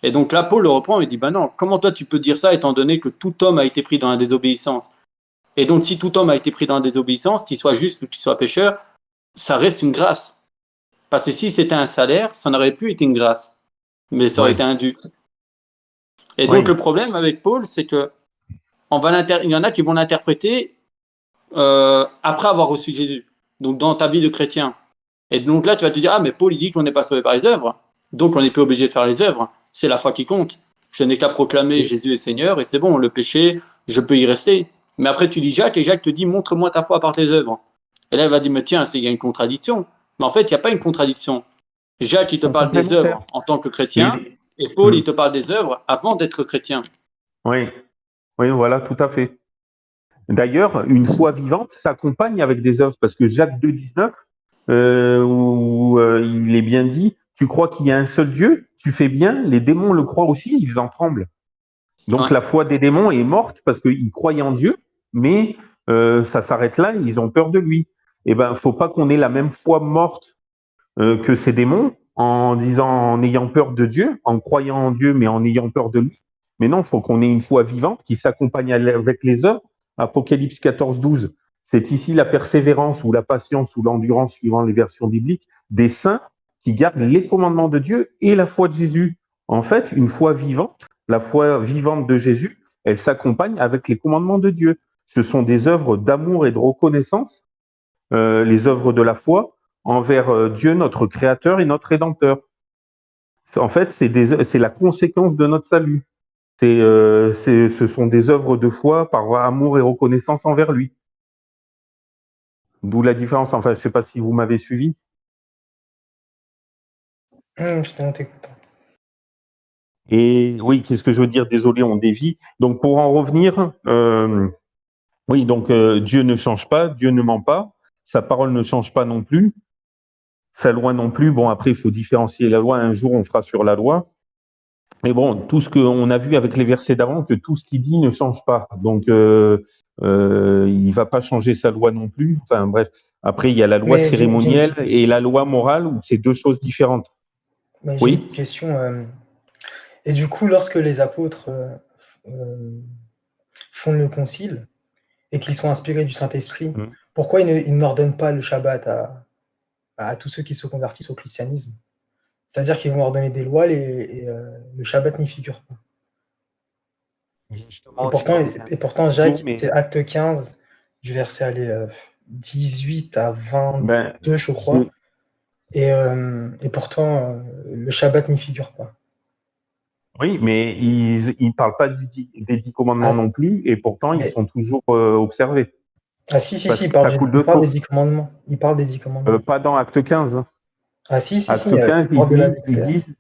Et donc là, Paul le reprend et dit, ben non, comment toi tu peux dire ça, étant donné que tout homme a été pris dans la désobéissance? Et donc, si tout homme a été pris dans la désobéissance, qu'il soit juste ou qu'il soit pécheur, ça reste une grâce. Parce que si c'était un salaire, ça n'aurait plus été une grâce, mais ça aurait oui, été un dû. Et donc, oui, le problème avec Paul, c'est que il y en a qui vont l'interpréter après avoir reçu Jésus, donc dans ta vie de chrétien. Et donc là, tu vas te dire, ah, mais Paul, il dit qu'on n'est pas sauvé par les œuvres, donc on n'est plus obligé de faire les œuvres, c'est la foi qui compte. Je n'ai qu'à proclamer Jésus est Seigneur, et c'est bon, le péché, je peux y rester. Mais après, tu dis Jacques, et Jacques te dit, montre-moi ta foi par tes œuvres. Et là, il va dire, mais tiens, il y a une contradiction. Mais en fait, il n'y a pas une contradiction. Jacques, ils il te sont parle des complémentaires. œuvres en tant que Et, chrétien, et Paul, il te parle des œuvres avant d'être chrétien. oui, oui, voilà, tout à fait. D'ailleurs, une foi vivante s'accompagne avec des œuvres, parce que Jacques 2, 19, où il est bien dit, tu crois qu'il y a un seul Dieu, tu fais bien, les démons le croient aussi, ils en tremblent. Donc Ouais. la foi des démons est morte parce qu'ils croyaient en Dieu, mais ça s'arrête là, ils ont peur de lui. Eh ben, faut pas qu'on ait la même foi morte que ces démons, en disant, en ayant peur de Dieu, en croyant en Dieu, mais en ayant peur de lui. Mais non, il faut qu'on ait une foi vivante qui s'accompagne avec les œuvres. Apocalypse 14, 12. C'est ici la persévérance ou la patience ou l'endurance, suivant les versions bibliques, des saints qui gardent les commandements de Dieu et la foi de Jésus. En fait, une foi vivante, la foi vivante de Jésus, elle s'accompagne avec les commandements de Dieu. Ce sont des œuvres d'amour et de reconnaissance, les œuvres de la foi, envers Dieu, notre Créateur et notre Rédempteur. En fait, c'est la conséquence de notre salut. Ce sont des œuvres de foi par amour et reconnaissance envers lui. D'où la différence. Enfin, je ne sais pas si vous m'avez suivi. Je t'écoute. Et oui, qu'est-ce que je veux dire? Désolé, on dévie. Donc, pour en revenir, oui, donc Dieu ne change pas, Dieu ne ment pas, sa parole ne change pas non plus, sa loi non plus. Bon, après, il faut différencier la loi. Un jour, on fera sur la loi. Mais bon, tout ce qu'on a vu avec les versets d'avant, que tout ce qu'il dit ne change pas. Donc, il ne va pas changer sa loi non plus. Enfin, bref. Après, il y a la loi Mais cérémonielle et la loi morale, où c'est deux choses différentes. mais j'ai Oui. une question. Et du coup, lorsque les apôtres font le concile et qu'ils sont inspirés du Saint-Esprit, pourquoi ils n'ordonnent pas le Shabbat à tous ceux qui se convertissent au christianisme? C'est-à-dire qu'ils vont ordonner des lois et le Shabbat n'y figure pas. Et pourtant, Jacques, c'est acte 15, du verset 18 à 22, je crois. Et pourtant, le Shabbat n'y figure pas. Oui, mais ils ne parlent pas des 10 commandements non plus, et pourtant, ils sont toujours observés. Ah si, il parle des 10 commandements. Il parle des 10 commandements. Pas dans Acte 15. Ah si, Acte 15, ils disent...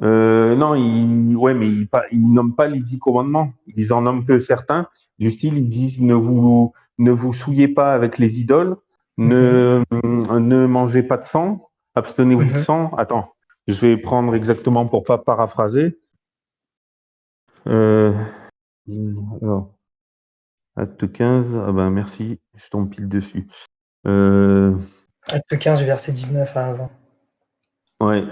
non, mais ils nomment pas les 10 commandements. Ils en nomment que certains. Du style, ils disent ne vous souillez pas avec les idoles, ne mangez pas de sang, abstenez-vous de sang. Attends, je vais prendre exactement pour pas paraphraser. Alors, Acte 15, ah ben merci, je tombe pile dessus. Acte 15, verset 19 à 20. Ouais.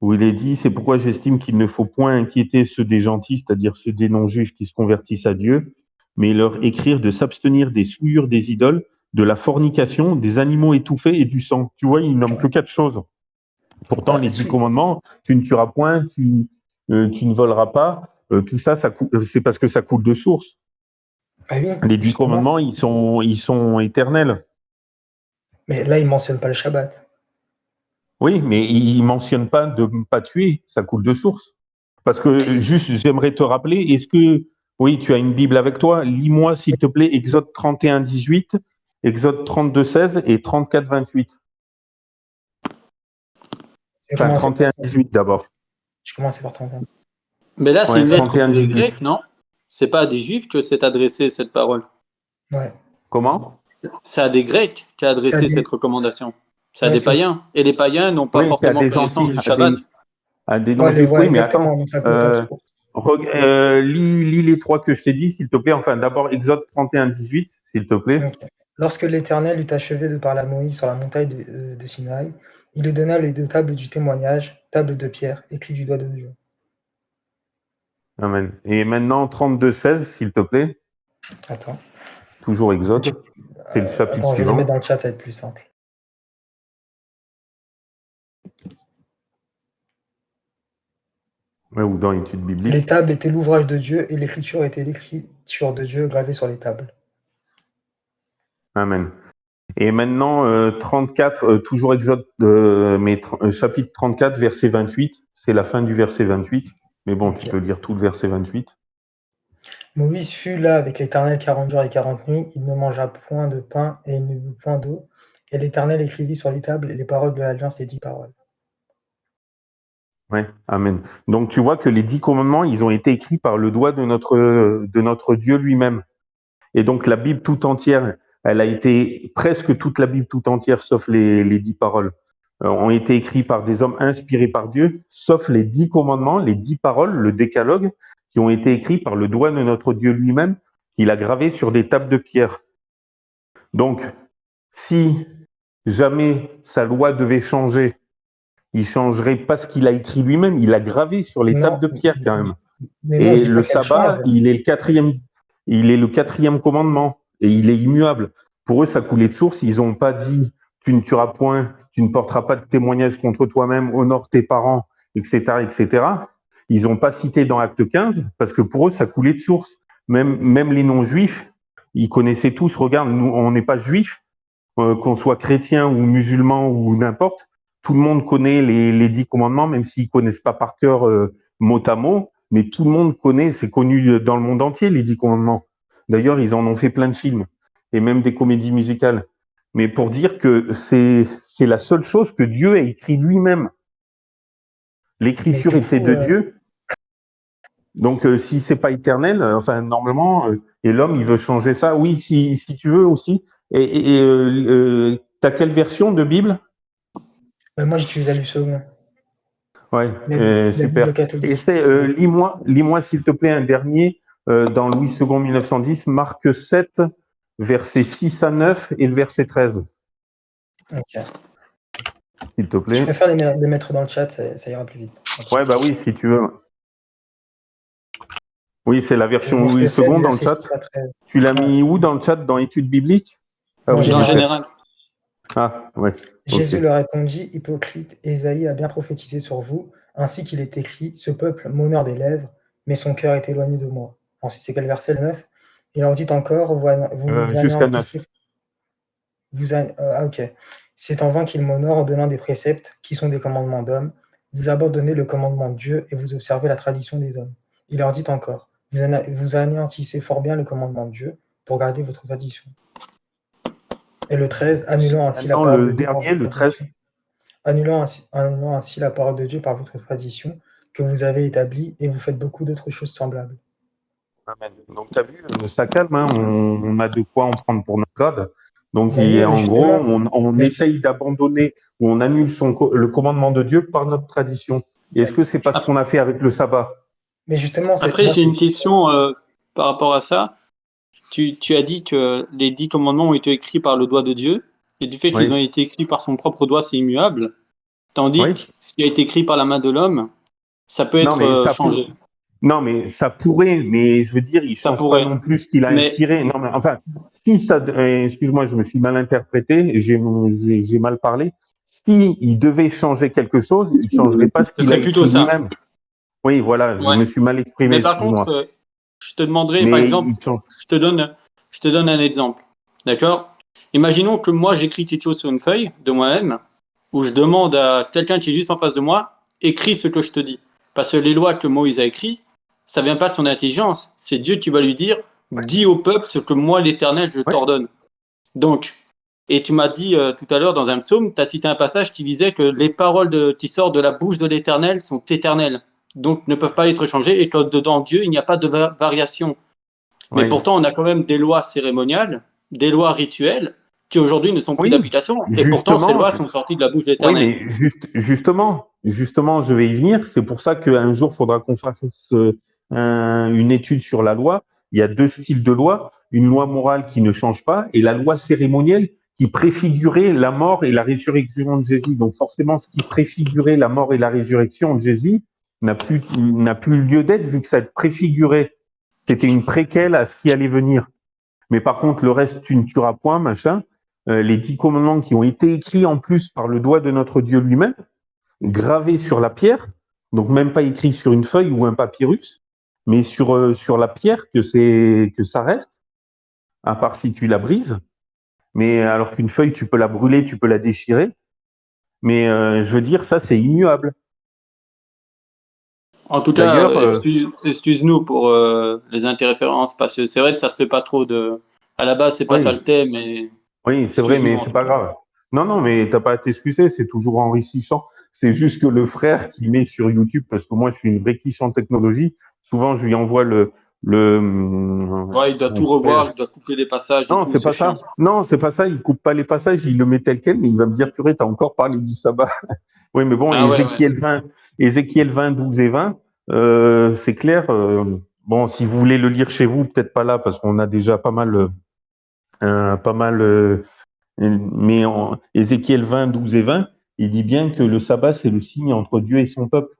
Où il est dit, c'est pourquoi j'estime qu'il ne faut point inquiéter ceux des gentils, c'est-à-dire ceux des non-juifs qui se convertissent à Dieu, mais leur écrire de s'abstenir des souillures des idoles, de la fornication, des animaux étouffés et du sang. Tu vois, il nomme que 4 choses. Pourtant, les 10 commandements, tu ne tueras point, tu ne voleras pas, tout ça, c'est parce que ça coule de source. Ah oui, les 10 commandements, ils sont éternels. Mais là, il ne mentionne pas le Shabbat. Oui, mais il ne mentionne pas de ne pas tuer, ça coule de source. Parce que juste, j'aimerais te rappeler, est-ce que, oui, tu as une Bible avec toi, lis-moi s'il te plaît Exode 31, 18, Exode 32, 16 et 34, 28. Enfin, 31, 18 d'abord. Je commençais par 31. Mais là, c'est une lettre 31, pour les 18. Grecs, non? C'est pas à des Juifs que c'est adressé cette parole. Ouais. Comment? C'est à des Grecs qu'a adressé cette recommandation. C'est à des païens. Et les païens n'ont pas forcément connaissance du Shabbat. À des non-juifs, oui, mais attends. Donc lis les 3 que je t'ai dit, s'il te plaît. Enfin, d'abord, Exode 31, 18, s'il te plaît. Okay. Lorsque l'Éternel eut achevé de parler à Moïse sur la montagne de Sinaï, il lui donna les 2 tables du témoignage, tables de pierre, écrites du doigt de Dieu. Amen. Et maintenant, 32, 16, s'il te plaît. Attends. Toujours Exode. C'est le chapitre attends, suivant. je vais les mettre dans le chat, ça va être plus simple. Ouais, ou dans l'étude biblique. Les tables étaient l'ouvrage de Dieu et l'écriture était l'écriture de Dieu gravée sur les tables. Amen. Et maintenant, 34, toujours Exode, mais chapitre 34, verset 28. C'est la fin du verset 28. Mais bon, tu peux lire tout le verset 28. Moïse fut là avec l'Éternel 40 jours et 40 nuits. Il ne mangea point de pain et il ne but point d'eau. Et l'Éternel écrivit sur les tables les paroles de l'Alliance, les 10 paroles. Ouais, amen. Donc tu vois que les 10 commandements, ils ont été écrits par le doigt de notre Dieu lui-même. Et donc la Bible tout entière, elle a été, presque toute la Bible tout entière, sauf les 10 paroles, ont été écrits par des hommes inspirés par Dieu, sauf les 10 commandements, les 10 paroles, le décalogue, qui ont été écrits par le doigt de notre Dieu lui-même, qu'il a gravé sur des tables de pierre. Donc, si jamais sa loi devait changer, il changerait pas ce qu'il a écrit lui-même, il a gravé sur les tables de pierre quand même. Et le sabbat, il est le quatrième commandement et il est immuable. Pour eux, ça coulait de source. Ils n'ont pas dit tu ne tueras point, tu ne porteras pas de témoignage contre toi-même, honore tes parents, etc., etc. Ils n'ont pas cité dans Acte 15 parce que pour eux, ça coulait de source. Même les non-juifs, ils connaissaient tous. Regarde, nous, on n'est pas juifs, qu'on soit chrétien ou musulman ou n'importe, tout le monde connaît les 10 commandements, même s'ils connaissent pas par cœur mot à mot, mais tout le monde connaît, c'est connu dans le monde entier, les 10 commandements. D'ailleurs, ils en ont fait plein de films, et même des comédies musicales. Mais pour dire que c'est la seule chose que Dieu a écrit lui-même. L'écriture Mais est du faite coup, de Dieu, donc si c'est pas éternel, enfin normalement, et l'homme il veut changer ça. Oui, si tu veux aussi. T'as quelle version de Bible? moi j'utilisais le second, Ouais, la Bible super. catholique. Essaie, lis-moi s'il te plaît un dernier dans Louis II 1910, Marc 7, versets 6 à 9 et le verset 13, Ok. s'il te Je plaît. préfère les mettre dans le chat, ça ira plus vite. Ok. Ouais, bah oui, si tu veux. Oui, c'est la version Louis Marc 7, II dans le verset chat. 6 à 13. Tu l'as Ouais. mis où dans le chat? Dans études bibliques? Ah Dans oui, Dans général. général. Ah, ouais, ok. Jésus leur répondit, hypocrite, Ésaïe a bien prophétisé sur vous, ainsi qu'il est écrit, ce peuple m'honore des lèvres, mais son cœur est éloigné de moi. Ensuite, c'est quel verset, le 9? Il leur dit encore, vous Jusqu'à 9. anéantissez, ok. C'est en vain qu'il m'honore en donnant des préceptes qui sont des commandements d'hommes. Vous abandonnez le commandement de Dieu et vous observez la tradition des hommes. Il leur dit encore, vous anéantissez fort bien le commandement de Dieu pour garder votre tradition. Et le 13, annulant ainsi la Maintenant, parole le de Dieu par dernier, votre le 13. tradition. Annulant ainsi la parole de Dieu par votre tradition que vous avez établie, et vous faites beaucoup d'autres choses semblables. Amen. Donc, tu as vu, ça calme, hein, on a de quoi en prendre pour notre grade. Donc, Mais oui, mais en gros, justement, on mais, essaye d'abandonner ou on annule le commandement de Dieu par notre tradition. Et est-ce que c'est pas ce qu'on a fait avec le sabbat? mais justement, Après, j'ai une question par rapport à ça. Tu as dit que les 10 commandements ont été écrits par le doigt de Dieu, et du fait qu'ils Oui, ont été écrits par son propre doigt, c'est immuable, tandis oui. que ce qui a été écrit par la main de l'homme, ça peut Non, être mais changé. non, mais ça pourrait, mais je veux dire, il Ça change pas pourrait. non plus ce qu'il a Mais inspiré. Non, mais enfin, si ça, excuse-moi, je me suis mal interprété, j'ai mal parlé. Si il devait changer quelque chose, il changerait pas ce ce qu'il a serait plutôt écrit ça. lui-même. Oui, voilà, je Ouais. me suis mal exprimé, Mais par contre, excuse-moi. je te demanderais, par Mais exemple, il change. je te donne un exemple. D'accord? Imaginons que moi, j'écris quelque chose sur une feuille de moi-même, où je demande à quelqu'un qui est juste en face de moi, écris ce que je te dis. Parce que les lois que Moïse a écrites, ça vient pas de son intelligence. C'est Dieu qui va lui dire, Ouais. dis au peuple ce que moi, l'Éternel, je Ouais. t'ordonne. Donc, et tu m'as dit tout à l'heure dans un psaume, tu as cité un passage qui disait que les paroles qui sortent de la bouche de l'Éternel sont éternelles, donc ne peuvent pas être changées, et que dedans Dieu, il n'y a pas de variation. Mais Ouais. pourtant, on a quand même des lois cérémoniales, des lois rituelles, qui aujourd'hui ne sont plus Oui, d'application, et pourtant ces justement. lois sont sorties de la bouche de Oui, l'Éternel. mais justement, je vais y venir. C'est pour ça qu'un jour, il faudra qu'on fasse une étude sur la loi. Il y a deux styles de loi, une loi morale qui ne change pas et la loi cérémonielle qui préfigurait la mort et la résurrection de Jésus. Donc forcément, ce qui préfigurait la mort et la résurrection de Jésus n'a plus lieu d'être vu que ça préfigurait. C'était une préquelle à ce qui allait venir. Mais par contre, le reste, tu ne tueras point, machin. Les 10 commandements qui ont été écrits en plus par le doigt de notre Dieu lui-même, gravés sur la pierre, donc même pas écrits sur une feuille ou un papyrus, mais sur la pierre que ça reste, à part si tu la brises. Mais alors qu'une feuille, tu peux la brûler, tu peux la déchirer. Mais je veux dire, ça, c'est immuable. En tout cas, D'ailleurs, excuse-nous pour les interférences, parce que c'est vrai que ça se fait pas trop de. À la base, c'est pas ça oui, le thème, mais oui, c'est vrai, excuse-nous mais en c'est tout pas cas. grave. Non, non, mais t'as pas à t'excuser, c'est toujours enrichissant. C'est juste que le frère qui met sur YouTube, parce que moi je suis une vraie quiche en technologie, souvent je lui envoie Ouais, il doit comment on tout s'appelle. revoir, il doit couper des passages et Non, tout, c'est c'est pas chiant. ça. Non, c'est pas ça. Il coupe pas les passages, il le met tel quel, mais il va me dire, purée, t'as encore parlé du sabbat. Oui, mais bon, Ah ouais, ouais. Ézéchiel 20, 12 et 20, c'est clair. Bon, si vous voulez le lire chez vous, peut-être pas là, parce qu'on a déjà pas mal. Mais en Ézéchiel 20, 12 et 20, il dit bien que le sabbat, c'est le signe entre Dieu et son peuple.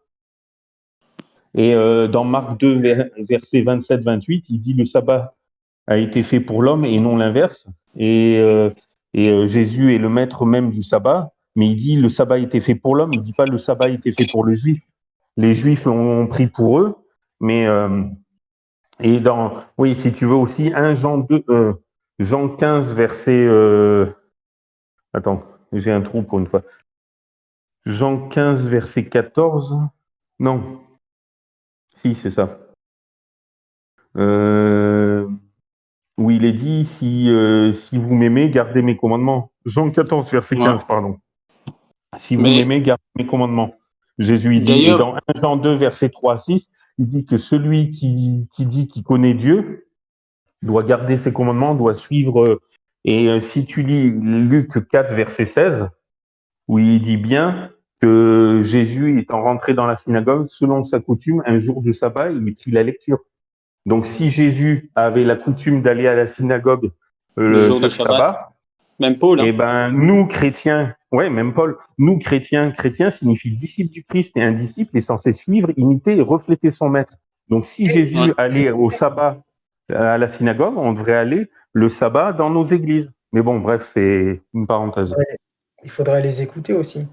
Et dans Marc 2, versets 27, 28, il dit le sabbat a été fait pour l'homme et non l'inverse. Et Jésus est le maître même du sabbat, mais il dit le sabbat a été fait pour l'homme, il dit pas le sabbat a été fait pour le juif. Les juifs l'ont pris pour eux, mais oui, si tu veux aussi, 1 Jean 2, Jean 15, verset Attends, j'ai un trou pour une fois. Jean 15, verset 14. Non. Si, c'est ça. Où il est dit, si vous m'aimez, gardez mes commandements. Jean 14, verset Ouais. 15, pardon. Si vous Mais m'aimez, gardez mes commandements. Jésus, il dit, et d'ailleurs, dans 1 Jean 2, verset 3 à 6, il dit que celui qui dit qu'il connaît Dieu doit garder ses commandements, doit suivre. Si tu lis Luc 4, verset 16, où il dit bien que Jésus étant rentré dans la synagogue, selon sa coutume, un jour de sabbat, il écrit la lecture. Donc, si Jésus avait la coutume d'aller à la synagogue le jour de chaque Shabbat, sabbat, même Paul, eh hein. ben, nous, chrétiens, ouais, même Paul, nous, chrétiens signifie disciple du Christ, et un disciple est censé suivre, imiter et refléter son maître. Donc, si Jésus Ouais. allait au sabbat à la synagogue, on devrait aller le sabbat dans nos églises. Mais bon, bref, c'est une parenthèse. Il faudrait les écouter aussi.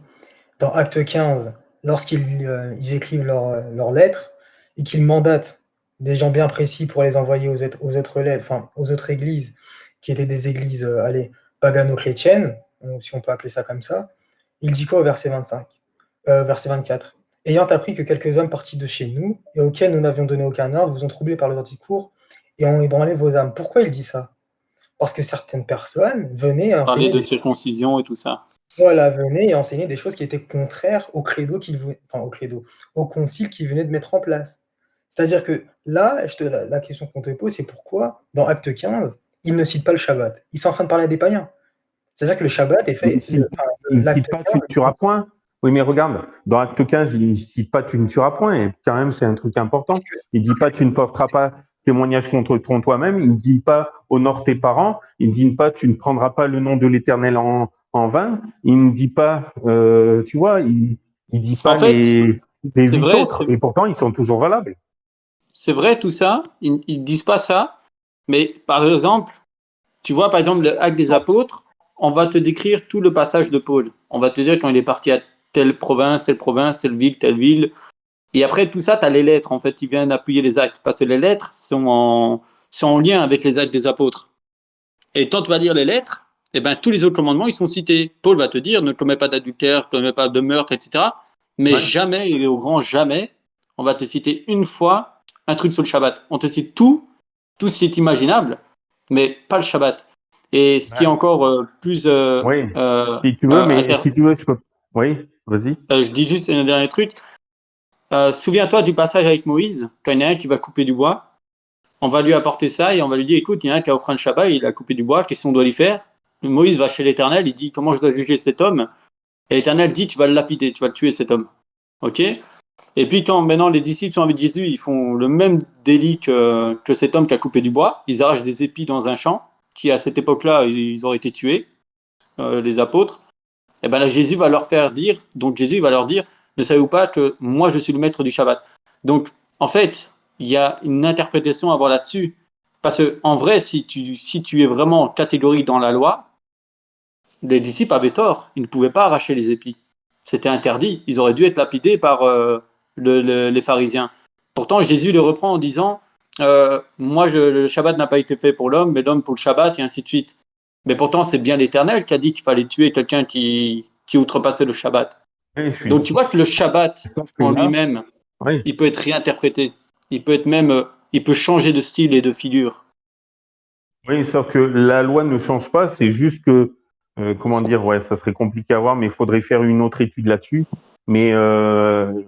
Dans Acte 15, lorsqu'ils ils écrivent leurs lettres et qu'ils mandatent des gens bien précis pour les envoyer aux autres lettres, enfin, aux autres églises, qui étaient des églises pagano-chrétiennes, si on peut appeler ça comme ça, il dit quoi au verset 25 verset 24. Ayant appris que quelques hommes partis de chez nous, et auxquels nous n'avions donné aucun ordre, vous ont troublés par leur discours et ont ébranlé vos âmes. Pourquoi il dit ça? Parce que certaines personnes venaient Parler enseigner de circoncision et tout ça. voilà, venaient et enseignaient des choses qui étaient contraires au credo au concile qu'ils venaient de mettre en place. C'est-à-dire que là, la question qu'on te pose, c'est pourquoi, dans Acte 15, ils ne citent pas le Shabbat? Ils sont en train de parler à des païens. C'est-à-dire que le Shabbat est Il fait, ne l'acte cite pas 15, tu ne tueras point. Oui, mais regarde, dans Acte 15, il ne cite pas tu ne tueras point, et quand même, c'est un truc important. parce que, Il ne dit pas tu ne porteras pas témoignage contre toi-même, il ne dit pas honore tes parents, il ne dit pas tu ne prendras pas le nom de l'Éternel en vain, il ne dit pas, tu vois, il ne dit En pas fait, les c'est 8 vrai, autres, et pourtant, ils sont toujours valables. c'est vrai tout ça. Ils disent pas ça. Mais par exemple, tu vois, par exemple, le Acte des Apôtres, on va te décrire tout le passage de Paul. On va te dire quand il est parti à telle province, telle ville, telle ville. Et après tout ça, tu as les lettres, en fait, qui viennent appuyer les actes. Parce que les lettres sont en lien avec les actes des apôtres. Et quand tu vas lire les lettres, eh ben, tous les autres commandements, ils sont cités. Paul va te dire, ne commets pas d'adultère, ne commets pas de meurtre, etc. Mais Ouais. jamais, et au grand jamais, on va te citer une fois un truc sur le Shabbat. On te cite tout ce qui est imaginable, mais pas le Shabbat. Et ce qui est Ouais. encore plus Oui, si tu veux, mais si tu veux, je peux. Oui, vas-y. je dis juste un dernier truc. Souviens-toi du passage avec Moïse, quand il y en a un qui va couper du bois. On va lui apporter ça et on va lui dire, écoute, il y en a un qui a offert un Shabbat, il a coupé du bois, qu'est-ce qu'on doit lui faire? Moïse va chez l'Éternel, il dit, comment je dois juger cet homme? Et l'Éternel dit, tu vas le lapider, tu vas le tuer cet homme. Ok? Et puis quand maintenant les disciples sont avec Jésus, ils font le même délit que cet homme qui a coupé du bois. Ils arrachent des épis dans un champ, qui à cette époque-là, ils auraient été tués, les apôtres. Et ben là, Jésus va leur faire dire, donc Jésus va leur dire, ne savez-vous pas que moi je suis le maître du Shabbat? Donc en fait, il y a une interprétation à avoir là-dessus. Parce que en vrai, si tu es vraiment catégorique dans la loi, les disciples avaient tort. Ils ne pouvaient pas arracher les épis. C'était interdit. Ils auraient dû être lapidés par les pharisiens. Pourtant, Jésus les reprend en disant le Shabbat n'a pas été fait pour l'homme, mais l'homme pour le Shabbat, et ainsi de suite. Mais pourtant, c'est bien l'Éternel qui a dit qu'il fallait tuer quelqu'un qui outrepassait le Shabbat. Oui, je suis Donc tu vois que le Shabbat sauf que en là, lui-même, oui. il peut être réinterprété. Il peut être même, il peut changer de style et de figure. Oui, sauf que la loi ne change pas, c'est juste que, comment dire, ouais, ça serait compliqué à voir, mais il faudrait faire une autre étude là-dessus. Mais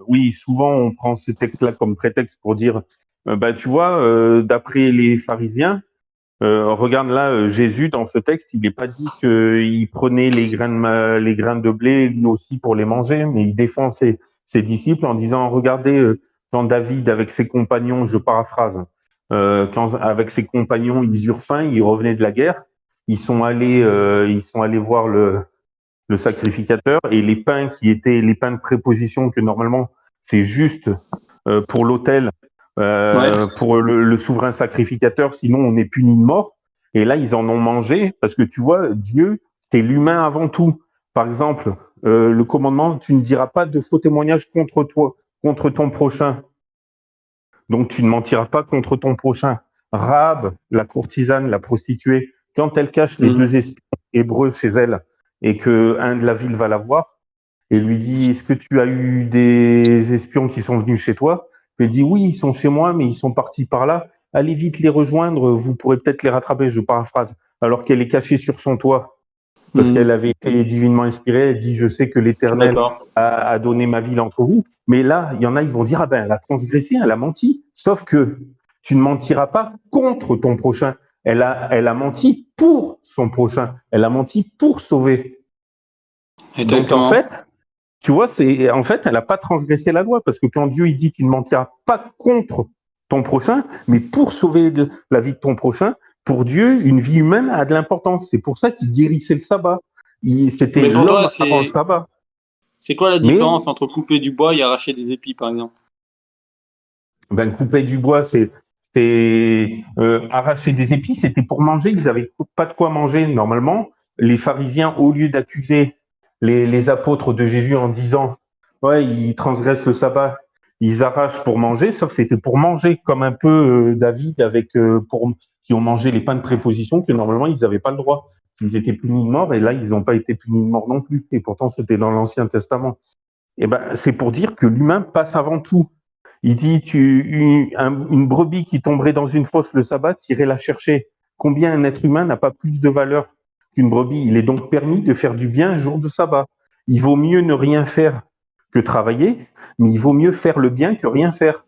oui, souvent on prend ce texte-là comme prétexte pour dire, bah tu vois, d'après les pharisiens, regarde là, Jésus dans ce texte, il n'est pas dit qu'il prenait les grains de blé lui aussi pour les manger, mais il défend ses disciples en disant, regardez, quand David avec ses compagnons, je paraphrase, quand avec ses compagnons ils eurent faim, ils revenaient de la guerre, ils sont allés voir le sacrificateur et les pains qui étaient les pains de préposition que normalement c'est juste pour l'autel, Ouais. pour le souverain sacrificateur, sinon on est puni de mort. Et là, ils en ont mangé parce que tu vois, Dieu, c'est l'humain avant tout. Par exemple, le commandement, tu ne diras pas de faux témoignages contre toi, contre ton prochain. Donc, tu ne mentiras pas contre ton prochain. Rahab, la courtisane, la prostituée, quand elle cache les Mm. deux espions hébreux chez elle, et que un de la ville va la voir et lui dit, est-ce que tu as eu des espions qui sont venus chez toi? Il dit, oui, ils sont chez moi, mais ils sont partis par là. Allez vite les rejoindre, vous pourrez peut-être les rattraper, je paraphrase. Alors qu'elle est cachée sur son toit, parce qu'elle avait été divinement inspirée, elle dit, je sais que l'Éternel D'accord. a donné ma ville entre vous. Mais là, il y en a, ils vont dire, ah ben, elle a transgressé, elle a menti. Sauf que tu ne mentiras pas contre ton prochain. Elle a menti pour son prochain. Elle a menti pour sauver. Donc en Exactement. fait, tu vois, en fait, elle n'a pas transgressé la loi, parce que quand Dieu il dit, tu ne mentiras pas contre ton prochain, mais pour sauver la vie de ton prochain, pour Dieu, une vie humaine a de l'importance. C'est pour ça qu'il guérissait le sabbat. C'était Mais pour toi, l'homme avant le sabbat. c'est quoi la Mais différence entre couper du bois et arracher des épis, par exemple? ben, couper du bois, arracher des épis, c'était pour manger. Ils n'avaient pas de quoi manger normalement. Les pharisiens, au lieu d'accuser les apôtres de Jésus en disant ouais, ils transgressent le sabbat, ils arrachent pour manger, sauf que c'était pour manger, comme un peu David avec qui ont mangé les pains de préposition que normalement ils n'avaient pas le droit. Ils étaient punis de mort et là ils n'ont pas été punis de mort non plus. Et pourtant c'était dans l'Ancien Testament. Et ben c'est pour dire que l'humain passe avant tout. Il dit, une brebis qui tomberait dans une fosse le sabbat, tu irais la chercher. Combien un être humain n'a pas plus de valeur qu'une brebis? Il est donc permis de faire du bien un jour de sabbat. Il vaut mieux ne rien faire que travailler, mais il vaut mieux faire le bien que rien faire.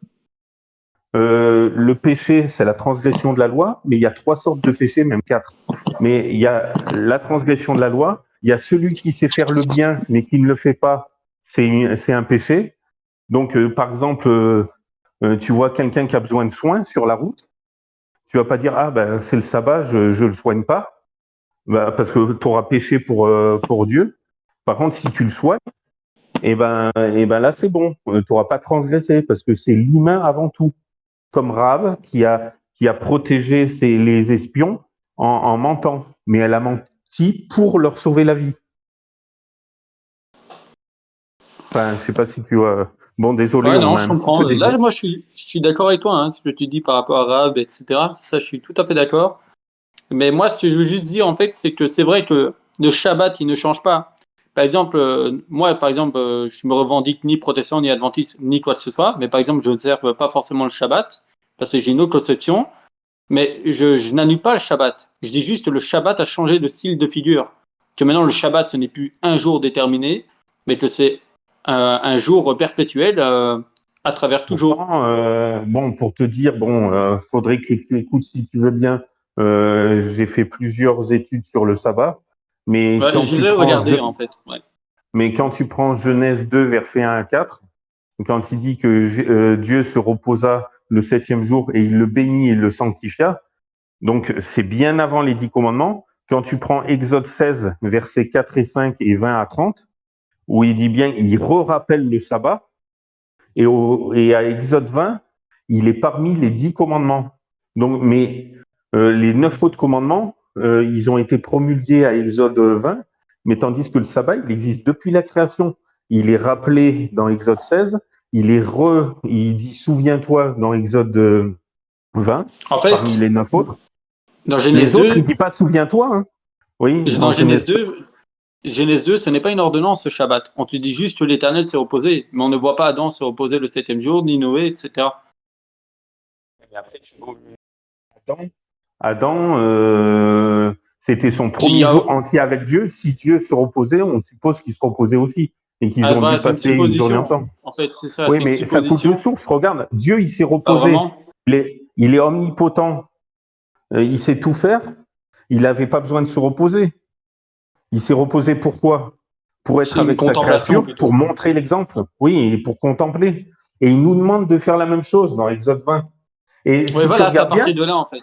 Le péché, c'est la transgression de la loi, mais il y a 3 sortes de péchés, même 4. Mais il y a la transgression de la loi, il y a celui qui sait faire le bien, mais qui ne le fait pas, c'est un péché. Donc, par exemple, tu vois quelqu'un qui a besoin de soins sur la route, tu vas pas dire ah ben c'est le sabbat, je le soigne pas, parce que tu auras péché pour Dieu. Par contre, si tu le soignes, et ben là c'est bon, tu n'auras pas transgressé parce que c'est l'humain avant tout, comme Rahab qui a protégé les espions en mentant, mais elle a menti pour leur sauver la vie. Enfin, je sais pas si tu vois. Bon, désolé, Ouais, on non, a je un petit comprends. peu Là, dévié. moi, je suis d'accord avec toi, hein, ce que tu dis par rapport à Rahab, etc. Ça, je suis tout à fait d'accord. Mais moi, ce que je veux juste dire, en fait, c'est que c'est vrai que le Shabbat, il ne change pas. Par exemple, moi, par exemple, je me revendique ni protestant, ni adventiste, ni quoi que ce soit. Mais par exemple, je n'observe pas forcément le Shabbat, parce que j'ai une autre conception. Mais je n'annule pas le Shabbat. Je dis juste que le Shabbat a changé de style de figure. Que maintenant, le Shabbat, ce n'est plus un jour déterminé, mais que c'est un jour perpétuel à travers toujours. Pourtant, bon, pour te dire, bon, faudrait que tu écoutes si tu veux bien. J'ai fait plusieurs études sur le sabbat, mais Ouais, quand je tu les ai prends, regardés, en fait. Ouais. mais quand tu prends Genèse 2, versets 1 à 4, quand il dit que Dieu se reposa le 7e jour et il le bénit et le sanctifia, donc c'est bien avant les 10 commandements. Quand tu prends Exode 16, versets 4 et 5 et 20 à 30, où il dit bien, il rappelle le sabbat, et à Exode 20, il est parmi les 10 commandements. Donc, mais les 9 autres commandements, ils ont été promulgués à Exode 20, mais tandis que le sabbat, il existe depuis la création. Il est rappelé dans Exode 16, il dit souviens-toi dans Exode 20, En parmi fait, les 9 autres. dans Genèse Les autres, il 2, dit pas souviens-toi. Hein. Oui, dans en Genèse. Genèse 2, ce n'est pas une ordonnance, ce Shabbat. On te dit juste que l'Éternel s'est reposé, mais on ne voit pas Adam se reposer le 7e jour, ni Noé, etc. Et après, tu vois, Adam, c'était son Il y premier a... jour entier avec Dieu. Si Dieu se reposait, on suppose qu'il se reposait aussi et qu'ils Ah, ont voilà, dû c'est une passer une journée supposition. ensemble. En fait, c'est ça, Oui, c'est une mais ça coule de supposition. source. Regarde, Dieu, il s'est Pas reposé. vraiment. Il est omnipotent. Il sait tout faire. Il n'avait pas besoin de se reposer. Il s'est reposé pourquoi? Pour être C'est une avec sa contemplation créature, pour plutôt. montrer l'exemple. Oui, et pour contempler. Et il nous demande de faire la même chose dans Exode 20. Et Oui, si tu voilà, ça regardes bien, partait de là, en fait.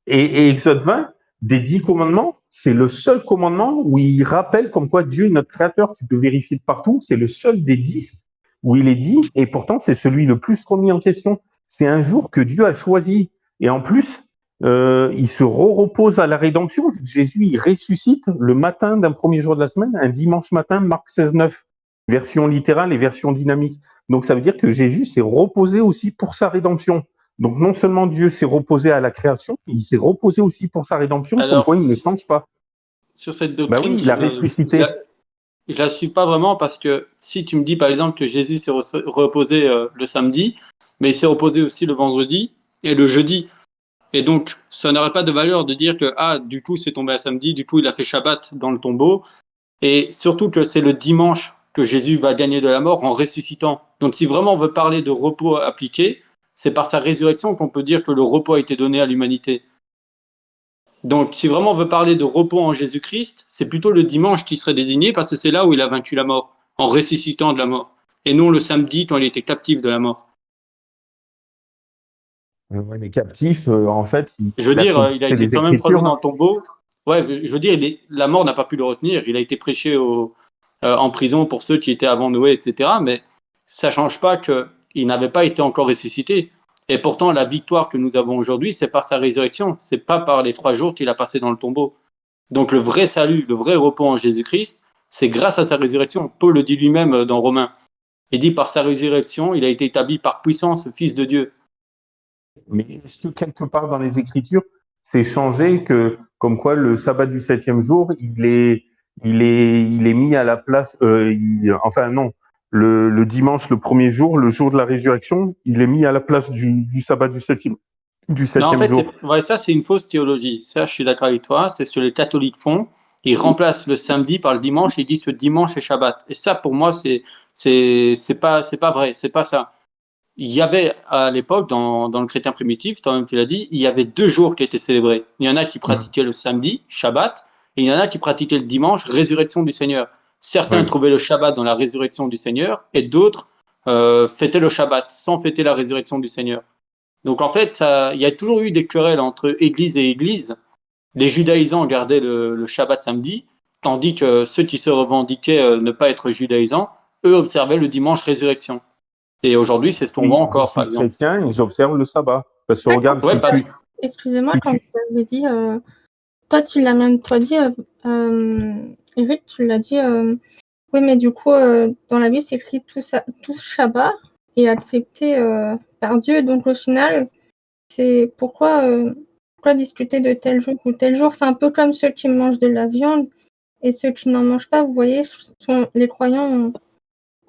et Exode 20, des 10 commandements, c'est le seul commandement où il rappelle comme quoi Dieu est notre créateur. Tu peux vérifier de partout. C'est le seul des 10 où il est dit, et pourtant c'est celui le plus remis en question. C'est un jour que Dieu a choisi. Et en plus, il se repose à la rédemption. Jésus, il ressuscite le matin d'un premier jour de la semaine, un dimanche matin, Marc 16,9, version littérale et version dynamique. Donc ça veut dire que Jésus s'est reposé aussi pour sa rédemption. Donc non seulement Dieu s'est reposé à la création, il s'est reposé aussi pour sa rédemption, comme Alors, quoi il ne change pas. sur cette Bah doctrine, oui, il a ressuscité. je la suis pas vraiment parce que si tu me dis par exemple que Jésus s'est reposé le samedi, mais il s'est reposé aussi le vendredi et le jeudi. Et donc, ça n'aurait pas de valeur de dire que, ah, du coup, c'est tombé à samedi, du coup, il a fait Shabbat dans le tombeau. Et surtout que c'est le dimanche que Jésus va gagner de la mort en ressuscitant. Donc, si vraiment on veut parler de repos appliqué, c'est par sa résurrection qu'on peut dire que le repos a été donné à l'humanité. Donc, si vraiment on veut parler de repos en Jésus-Christ, c'est plutôt le dimanche qui serait désigné parce que c'est là où il a vaincu la mort, en ressuscitant de la mort. Et non le samedi quand il était captif de la mort. Ouais, mais captif, en fait, Je veux il a dire, il a transgressé été les quand même prélevé dans Écritures. le tombeau. Ouais, je veux dire, la mort n'a pas pu le retenir. Il a été prêché en prison pour ceux qui étaient avant Noé, etc. Mais ça ne change pas qu'il n'avait pas été encore ressuscité. Et pourtant, la victoire que nous avons aujourd'hui, c'est par sa résurrection. C'est pas par les 3 jours qu'il a passé dans le tombeau. Donc le vrai salut, le vrai repos en Jésus-Christ, c'est grâce à sa résurrection. Paul le dit lui-même dans Romains. Il dit par sa résurrection, il a été établi par puissance Fils de Dieu. Mais est-ce que quelque part dans les Écritures, c'est changé que, comme quoi, le sabbat du 7e jour, il est mis à la place, enfin non, le dimanche, le premier jour, le jour de la résurrection, il est mis à la place du sabbat du Non, en 7e fait, jour. ouais, ça, c'est une fausse théologie. Ça, je suis d'accord avec toi. C'est ce que les catholiques font. Ils remplacent le samedi par le dimanche et ils disent que dimanche est Shabbat. Et ça, pour moi, c'est pas vrai. C'est pas ça. Il y avait, à l'époque, dans le chrétien primitif, toi-même tu l'as dit, il y avait 2 jours qui étaient célébrés. Il y en a qui pratiquaient le samedi, Shabbat, et il y en a qui pratiquaient le dimanche, résurrection du Seigneur. Certains Ouais. trouvaient le Shabbat dans la résurrection du Seigneur, et d'autres fêtaient le Shabbat sans fêter la résurrection du Seigneur. Donc en fait, il y a toujours eu des querelles entre Église et Église. Les judaïsants gardaient le Shabbat samedi, tandis que ceux qui se revendiquaient ne pas être judaïsants, eux observaient le dimanche résurrection. Et aujourd'hui, c'est ce qu'on voit Je encore, par suis exemple. chrétien et j'observe le sabbat. Parce que Ouais, regarde, Ouais, excusez-moi, si quand tu, vous avez dit, toi tu l'as même toi dit, Eric, tu l'as dit, oui, mais du coup, dans la Bible, c'est écrit tout Shabbat est accepté par Dieu. Donc au final, c'est pourquoi discuter de tel jour ou tel jour? C'est un peu comme ceux qui mangent de la viande et ceux qui n'en mangent pas. Vous voyez, les croyants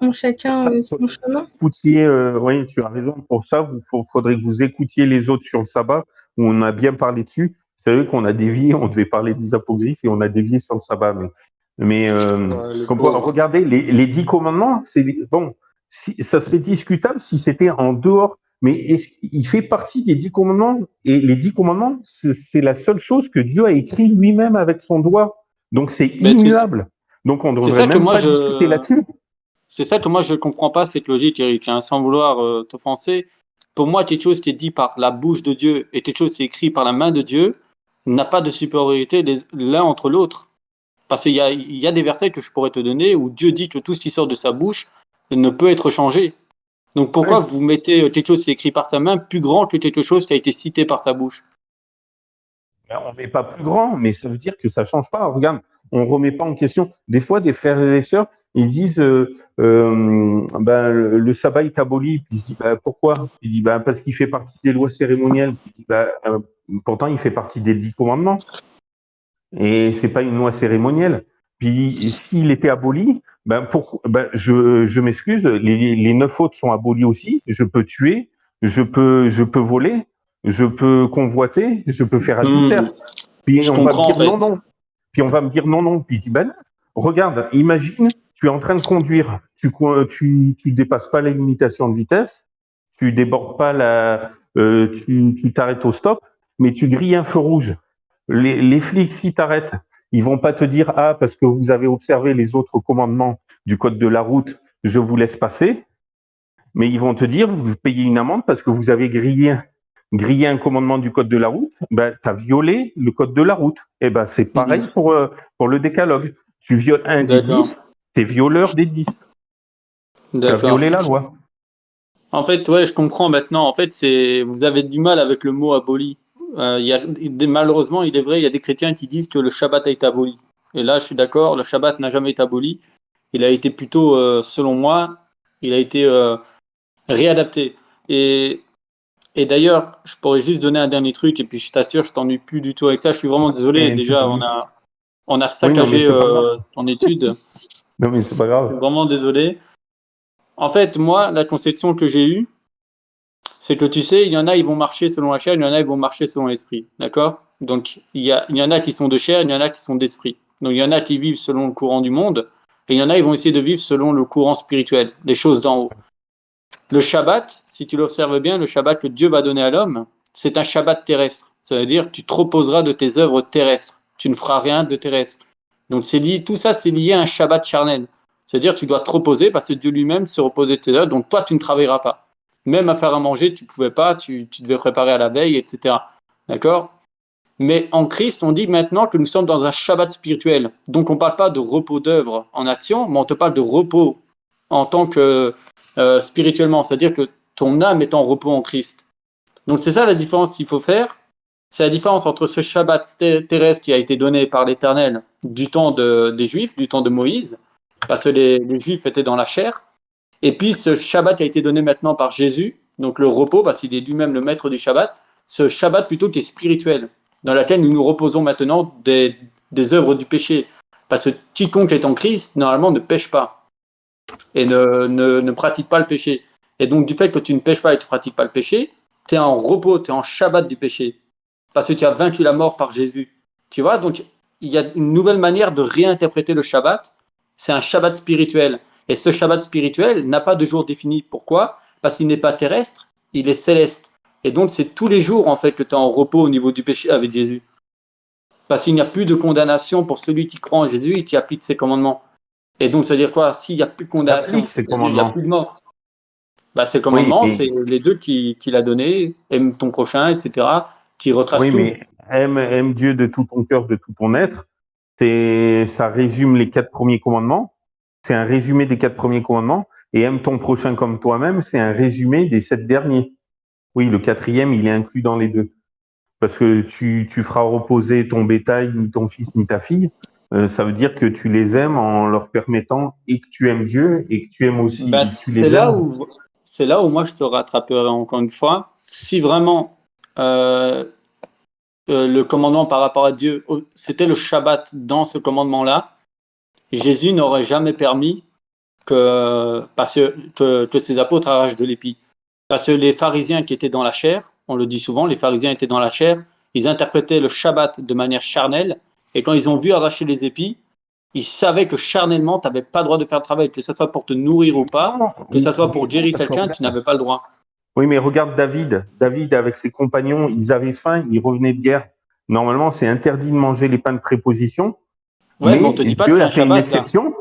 ont chacun son chemin. écoutiez, oui, tu as raison. Pour ça, faudrait que vous écoutiez les autres sur le sabbat, où on a bien parlé dessus. C'est vrai qu'on a dévié, on devait parler des apocryphes et on a dévié sur le sabbat. Mais le comme quoi, pauvre. regardez, les 10 commandements, c'est bon, ça serait discutable si c'était en dehors. Mais il fait partie des 10 commandements et les 10 commandements, c'est la seule chose que Dieu a écrit lui-même avec son doigt. Donc c'est Mais immuable. Donc on ne c'est devrait ça que même moi pas discuter je, là-dessus. c'est ça que moi je comprends pas cette logique, Eric, hein, sans vouloir t'offenser. Pour moi, quelque chose qui est dit par la bouche de Dieu et quelque chose qui est écrit par la main de Dieu n'a pas de supériorité l'un entre l'autre. Parce qu'il y a des versets que je pourrais te donner où Dieu dit que tout ce qui sort de sa bouche ne peut être changé. Donc pourquoi Ouais. vous mettez quelque chose qui est écrit par sa main plus grand que quelque chose qui a été cité par sa bouche? Ben, on n'est pas plus grand, mais ça veut dire que ça change pas. Regarde, on remet pas en question. Des fois, des frères et des sœurs, ils disent ben, le sabbat est aboli. Puis je dis ben, pourquoi? Il dit ben, parce qu'il fait partie des lois cérémonielles. Puis je dis ben, pourtant, il fait partie des 10 commandements. Et c'est pas une loi cérémonielle. Puis s'il était aboli, ben, je m'excuse, les 9 autres sont abolis aussi. Je peux tuer, je peux voler, je peux convoiter, je peux faire adultère. Puis Je on va me comprends en dire non, fait. non. Puis on va me dire non, non. Puis je dis ben, regarde, imagine, tu es en train de conduire, tu dépasses pas la limitation de vitesse, tu débordes pas tu t'arrêtes au stop, mais tu grilles un feu rouge. Les flics, s'ils t'arrêtent, ils vont pas te dire ah parce que vous avez observé les autres commandements du code de la route, je vous laisse passer. Mais ils vont te dire vous payez une amende parce que vous avez grillé un commandement du code de la route. Ben tu as violé le code de la route. Et ben c'est pareil pour le décalogue. Tu violes un des D'accord. 10, t'es violeur des 10. Tu as D'accord. violé la loi. En fait, ouais, je comprends maintenant. En fait, vous avez du mal avec le mot aboli. Malheureusement, il est vrai, il y a des chrétiens qui disent que le Shabbat a été aboli. Et là, je suis d'accord, le Shabbat n'a jamais été aboli. Il a été plutôt, selon moi, il a été réadapté. Et, et d'ailleurs, je pourrais juste donner un dernier truc, et puis je t'assure, je t'ennuie plus du tout avec ça. Je suis vraiment désolé. Et tu Déjà, t'ennuies pas. On a Oui, non, mais saccagé c'est pas grave. ton étude. Non, mais c'est pas Je suis grave. vraiment désolé. En fait, moi, la conception que j'ai eue, c'est que tu sais, il y en a, ils vont marcher selon la chair, il y en a, ils vont marcher selon l'esprit. D'accord? Donc, il y en a qui sont de chair, il y en a qui sont d'esprit. Donc, il y en a qui vivent selon le courant du monde, et il y en a, ils vont essayer de vivre selon le courant spirituel, des choses d'en haut. Le Shabbat, si tu l'observes bien, le Shabbat que Dieu va donner à l'homme, c'est un Shabbat terrestre. Ça veut dire que tu te reposeras de tes œuvres terrestres. Tu ne feras rien de terrestre. Donc, tout ça, c'est lié à un Shabbat charnel. C'est-à-dire que tu dois te reposer parce que Dieu lui-même se reposait de tes œuvres. Donc, toi, tu ne travailleras pas. Même à faire à manger, tu ne pouvais pas, tu devais préparer à la veille, etc. D'accord? Mais en Christ, on dit maintenant que nous sommes dans un Shabbat spirituel. Donc, on ne parle pas de repos d'œuvre en action, mais on te parle de repos en tant que spirituellement. C'est-à-dire que ton âme est en repos en Christ. Donc, c'est ça la différence qu'il faut faire. C'est la différence entre ce Shabbat terrestre qui a été donné par l'Éternel du temps des Juifs, du temps de Moïse, parce que les Juifs étaient dans la chair, et puis ce Shabbat qui a été donné maintenant par Jésus, donc le repos, parce qu'il est lui-même le maître du Shabbat, ce Shabbat plutôt qui est spirituel, dans lequel nous nous reposons maintenant des œuvres du péché. Parce que quiconque est en Christ, normalement, ne pêche pas et ne pratique pas le péché. Et donc, du fait que tu ne pêches pas et que tu ne pratiques pas le péché, tu es en repos, tu es en Shabbat du péché. Parce que tu as vaincu la mort par Jésus. Tu vois, donc il y a une nouvelle manière de réinterpréter le Shabbat. C'est un Shabbat spirituel. Et ce Shabbat spirituel n'a pas de jour défini. Pourquoi? Parce qu'il n'est pas terrestre, il est céleste. Et donc c'est tous les jours en fait que tu es en repos au niveau du péché avec Jésus. Parce qu'il n'y a plus de condamnation pour celui qui croit en Jésus et qui applique ses commandements. Et donc ça veut dire quoi? S'il n'y a plus de condamnation, Applique ces ça veut dire qu'il n'y a commandements. plus de mort. Bah, ces Oui, commandements, mais, c'est les deux qu'il a donnés, aime ton prochain, etc., qui retracent oui, tout. mais aime Dieu de tout ton cœur, de tout ton être. Ça résume les 4 premiers commandements. C'est un résumé des 4 premiers commandements. Et aime ton prochain comme toi-même, c'est un résumé des 7 derniers. Oui, le 4e, il est inclus dans les deux. Parce que tu feras reposer ton bétail, ni ton fils, ni ta fille. Ça veut dire que tu les aimes en leur permettant et que tu aimes Dieu et que tu aimes aussi, Bah, et que tu les aimes. c'est là où moi je te rattraperai encore une fois. Si vraiment euh, le commandement par rapport à Dieu, c'était le Shabbat dans ce commandement-là, Jésus n'aurait jamais permis que ses apôtres arrachent de l'épi. Parce que les pharisiens qui étaient dans la chair, on le dit souvent, les pharisiens étaient dans la chair, ils interprétaient le Shabbat de manière charnelle, et quand ils ont vu arracher les épis, ils savaient que charnellement, tu n'avais pas le droit de faire le travail, que ce soit pour te nourrir ou pas, Non, que ce soit pour mais non, guérir parce que quelqu'un, tu n'avais pas le droit. oui, mais regarde David. David, avec ses compagnons, ils avaient faim, ils revenaient de guerre. Normalement, c'est interdit de manger les pains de préposition, Ouais, mais on mais te dit pas que Dieu c'est a un fait une Shabbat, là. exception.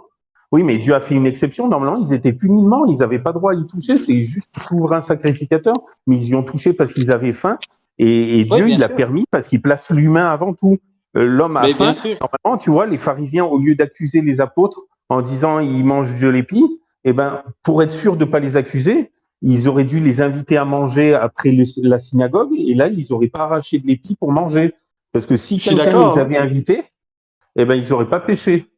Oui, mais Dieu a fait une exception. Normalement, ils étaient punis de mort, ils n'avaient pas droit à y toucher. C'est juste souverain sacrificateur, mais ils y ont touché parce qu'ils avaient faim. Et Oui, Dieu, bien il a sûr. permis parce qu'il place l'humain avant tout. L'homme a Mais bien faim. sûr. Normalement, tu vois, les pharisiens, au lieu d'accuser les apôtres en disant ils mangent de l'épi, eh ben, pour être sûr de ne pas les accuser, ils auraient dû les inviter à manger après la synagogue, et là, ils n'auraient pas arraché de l'épi pour manger. Parce que si Je suis quelqu'un les d'accord, avait invités, eh ben, ils n'auraient pas péché.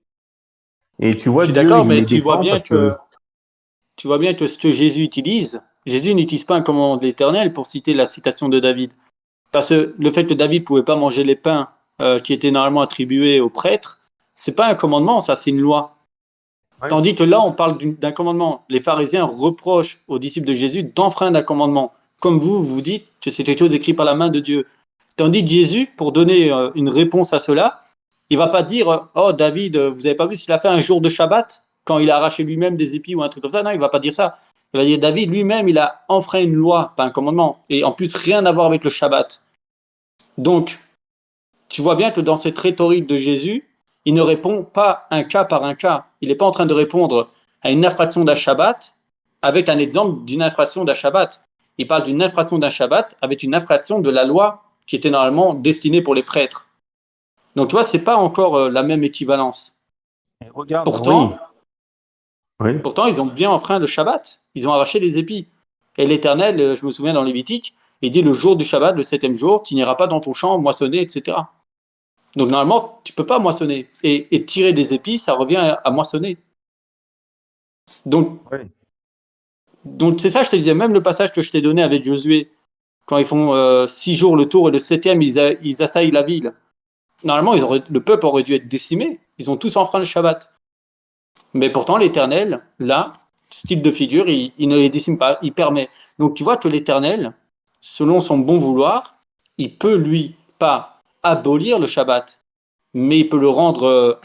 Et tu je vois, suis Dieu, d'accord, il mais les défend parce que, tu vois bien que ce que Jésus utilise, Jésus n'utilise pas un commandement de l'Éternel pour citer la citation de David. Parce que le fait que David ne pouvait pas manger les pains qui étaient normalement attribués aux prêtres, c'est pas un commandement, ça, c'est une loi. ouais, Tandis que là, on parle d'un commandement. Les pharisiens reprochent aux disciples de Jésus d'enfreindre un commandement. Comme vous dites que c'est quelque chose écrit par la main de Dieu. Tandis que Jésus, pour donner une réponse à cela, il va pas dire oh David, vous n'avez pas vu ce qu'il a fait un jour de Shabbat quand il a arraché lui-même des épis ou un truc comme ça. Non, il va pas dire ça. Il va dire David lui-même, il a enfreint une loi, pas un commandement. Et en plus, rien à voir avec le Shabbat. Donc, tu vois bien que dans cette rhétorique de Jésus, il ne répond pas un cas par un cas. Il n'est pas en train de répondre à une infraction d'un Shabbat avec un exemple d'une infraction d'un Shabbat. Il parle d'une infraction d'un Shabbat avec une infraction de la loi qui était normalement destinée pour les prêtres. Donc, tu vois, c'est pas encore la même équivalence. et regarde, oui, Pourtant, oui, pourtant, ils ont bien enfreint le Shabbat. Ils ont arraché les épis. Et l'Éternel, je me souviens dans Lévitique, il dit le jour du Shabbat, le 7e jour, tu n'iras pas dans ton champ moissonner, etc. Donc normalement, tu peux pas moissonner. Et tirer des épis, ça revient à moissonner. Donc, oui. donc c'est ça, je te disais, même le passage que je t'ai donné avec Josué, quand ils font 6 jours le tour et le 7e, ils assaillent la ville. normalement, le peuple aurait dû être décimé. Ils ont tous enfreint le Shabbat. Mais pourtant, l'Éternel, là, ce type de figure, il ne les décime pas, il permet. Donc tu vois que l'Éternel, selon son bon vouloir, il peut lui pas abolir le Shabbat, mais il peut le rendre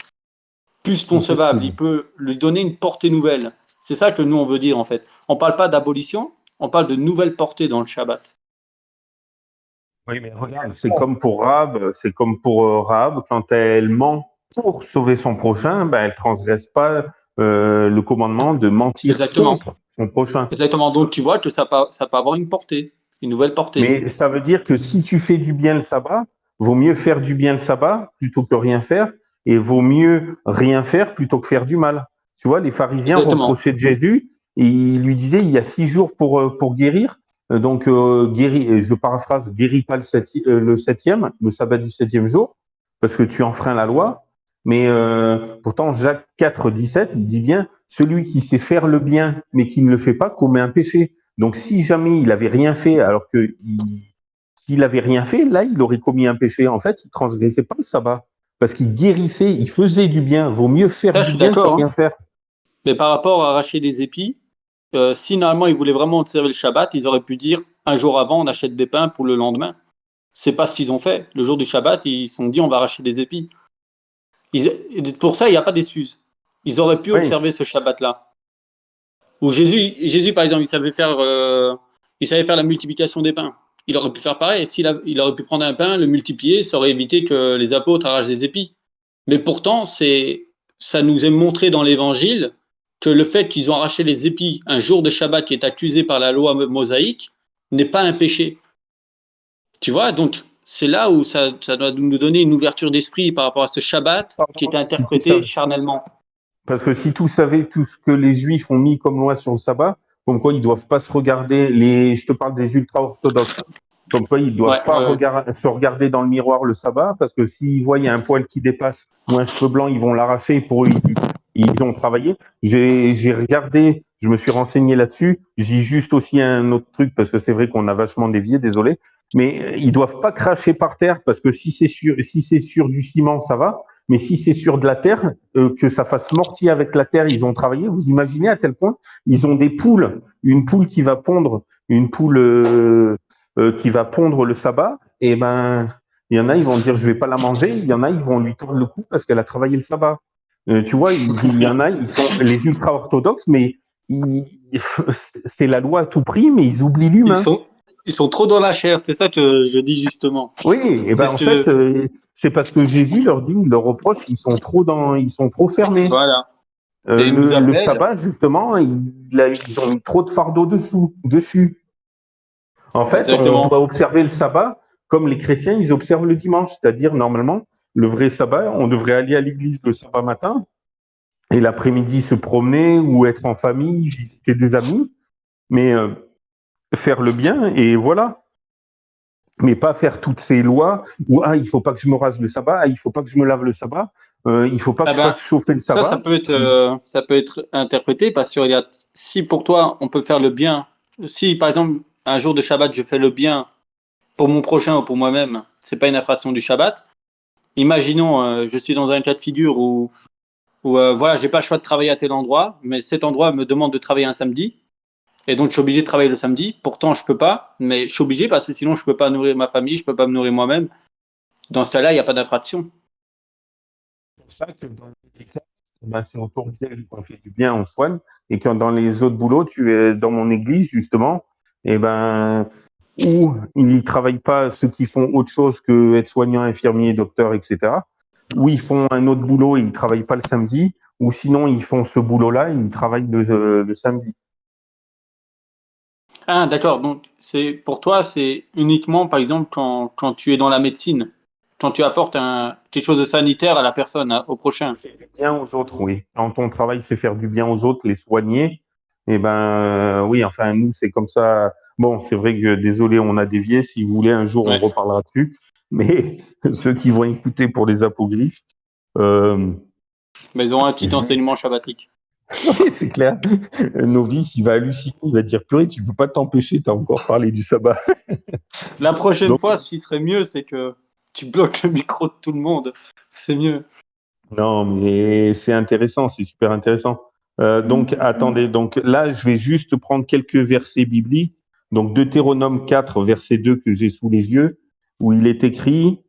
plus concevable, il peut lui donner une portée nouvelle. C'est ça que nous on veut dire en fait. On parle pas d'abolition, on parle de nouvelle portée dans le Shabbat. Oui, mais regarde, c'est comme pour Rahab, quand elle ment pour sauver son prochain, ben, elle transgresse pas le commandement de mentir Exactement. contre son prochain. Exactement. Donc tu vois que ça peut avoir une portée, une nouvelle portée. Mais ça veut dire que si tu fais du bien le sabbat, vaut mieux faire du bien le sabbat plutôt que rien faire, et vaut mieux rien faire plutôt que faire du mal. Tu vois, les pharisiens Exactement. reprochaient de Jésus, et ils lui disaient, il y a 6 jours pour guérir. Donc, je paraphrase, guéris pas le septième, le sabbat du 7e jour, parce que tu enfreins la loi. Mais pourtant, Jacques 4, 17, il dit bien, celui qui sait faire le bien, mais qui ne le fait pas, commet un péché. Donc, si jamais il avait rien fait, alors que s'il avait rien fait, là, il aurait commis un péché. En fait, il transgressait pas le sabbat, parce qu'il guérissait, il faisait du bien. Vaut mieux faire Là, je du suis bien que d'accord. rien faire. Mais par rapport à arracher des épis, si normalement ils voulaient vraiment observer le Shabbat, ils auraient pu dire un jour avant, on achète des pains pour le lendemain. C'est pas ce qu'ils ont fait. Le jour du Shabbat, ils se sont dit, on va arracher des épis. Pour ça, il n'y a pas d'excuse. Ils auraient pu observer ce Shabbat-là. Où Jésus, par exemple, il savait faire la multiplication des pains. Il aurait pu faire pareil. Il aurait pu prendre un pain, le multiplier, ça aurait évité que les apôtres arrachent des épis. Mais pourtant, ça nous est montré dans l'Évangile que le fait qu'ils ont arraché les épis un jour de Shabbat qui est accusé par la loi mosaïque n'est pas un péché. Tu vois, donc c'est là où ça doit nous donner une ouverture d'esprit par rapport à ce Shabbat qui est interprété charnellement. Parce que si tout savait tout ce que les Juifs ont mis comme loi sur le sabbat, comme quoi ils doivent pas se regarder, je te parle des ultra-orthodoxes, comme quoi ils doivent pas se regarder dans le miroir le sabbat, parce que s'ils voient il y a un poil qui dépasse ou un cheveu blanc, ils vont l'arracher ils ont travaillé. J'ai regardé, je me suis renseigné là-dessus. J'ai juste aussi un autre truc, parce que c'est vrai qu'on a vachement dévié, désolé. Mais ils doivent pas cracher par terre, parce que si c'est sur du ciment, ça va. Mais si c'est sur de la terre, que ça fasse mortier avec la terre, ils ont travaillé. Vous imaginez à tel point, ils ont des poules, une poule qui va pondre, qui va pondre le sabbat. Et ben, il y en a, ils vont dire je vais pas la manger. Il y en a, ils vont lui tordre le cou parce qu'elle a travaillé le sabbat. Tu vois, il y en a, ils sont les ultra orthodoxes, mais c'est la loi à tout prix, mais ils oublient l'humain. Ils sont trop dans la chair, c'est ça que je dis justement. Oui, et ben en fait, c'est parce que Jésus leur reproche, ils sont trop fermés. Voilà. Le sabbat, justement, ils ont mis trop de fardeau dessus. En fait, Exactement. on doit observer le sabbat comme les chrétiens, ils observent le dimanche. C'est-à-dire, normalement, le vrai sabbat, on devrait aller à l'église le sabbat matin et l'après-midi se promener ou être en famille, visiter des amis, mais faire le bien et voilà. Mais pas faire toutes ces lois où il faut pas que je me rase le sabbat, il faut pas que je me lave le sabbat, il faut pas que je fasse chauffer le sabbat. Ça peut être interprété parce que regarde, si pour toi on peut faire le bien, si par exemple un jour de Shabbat je fais le bien pour mon prochain ou pour moi-même, c'est pas une infraction du Shabbat. Imaginons, je suis dans un cas de figure où voilà, j'ai pas le choix de travailler à tel endroit, mais cet endroit me demande de travailler un samedi. Et donc, je suis obligé de travailler le samedi. Pourtant, je peux pas, mais je suis obligé parce que sinon, je peux pas nourrir ma famille, je peux pas me nourrir moi-même. Dans ce cas-là, il n'y a pas d'infraction. C'est pour ça que dans les écoles, c'est autorisé qu'on fait du bien, on soigne. Et quand dans les autres boulots, tu es dans mon église, justement, et où ils ne travaillent pas ceux qui font autre chose que être soignant, infirmier, docteur, etc. Ou ils font un autre boulot et ils ne travaillent pas le samedi, ou sinon ils font ce boulot-là et ils travaillent le samedi. Ah, d'accord. Donc, pour toi, c'est uniquement, par exemple, quand tu es dans la médecine, quand tu apportes quelque chose de sanitaire à la personne, au prochain. Faire du bien aux autres, oui. Quand ton travail, c'est faire du bien aux autres, les soigner, oui, enfin, nous, c'est comme ça. Bon, c'est vrai que, désolé, on a dévié. Si vous voulez, un jour, on reparlera dessus. Mais ceux qui vont écouter pour les apogryphes, mais ils ont un petit enseignement shabbatique. Oui, c'est clair. Novice, il va halluciner, il va dire purée, tu peux pas t'empêcher, tu as encore parlé du sabbat. La prochaine fois, ce qui serait mieux, c'est que Tu bloques le micro de tout le monde. C'est mieux. Non, mais c'est intéressant, c'est super intéressant. Donc, attendez, donc là, je vais juste prendre quelques versets bibliques. Donc, Deutéronome 4, verset 2 que j'ai sous les yeux, où il est écrit,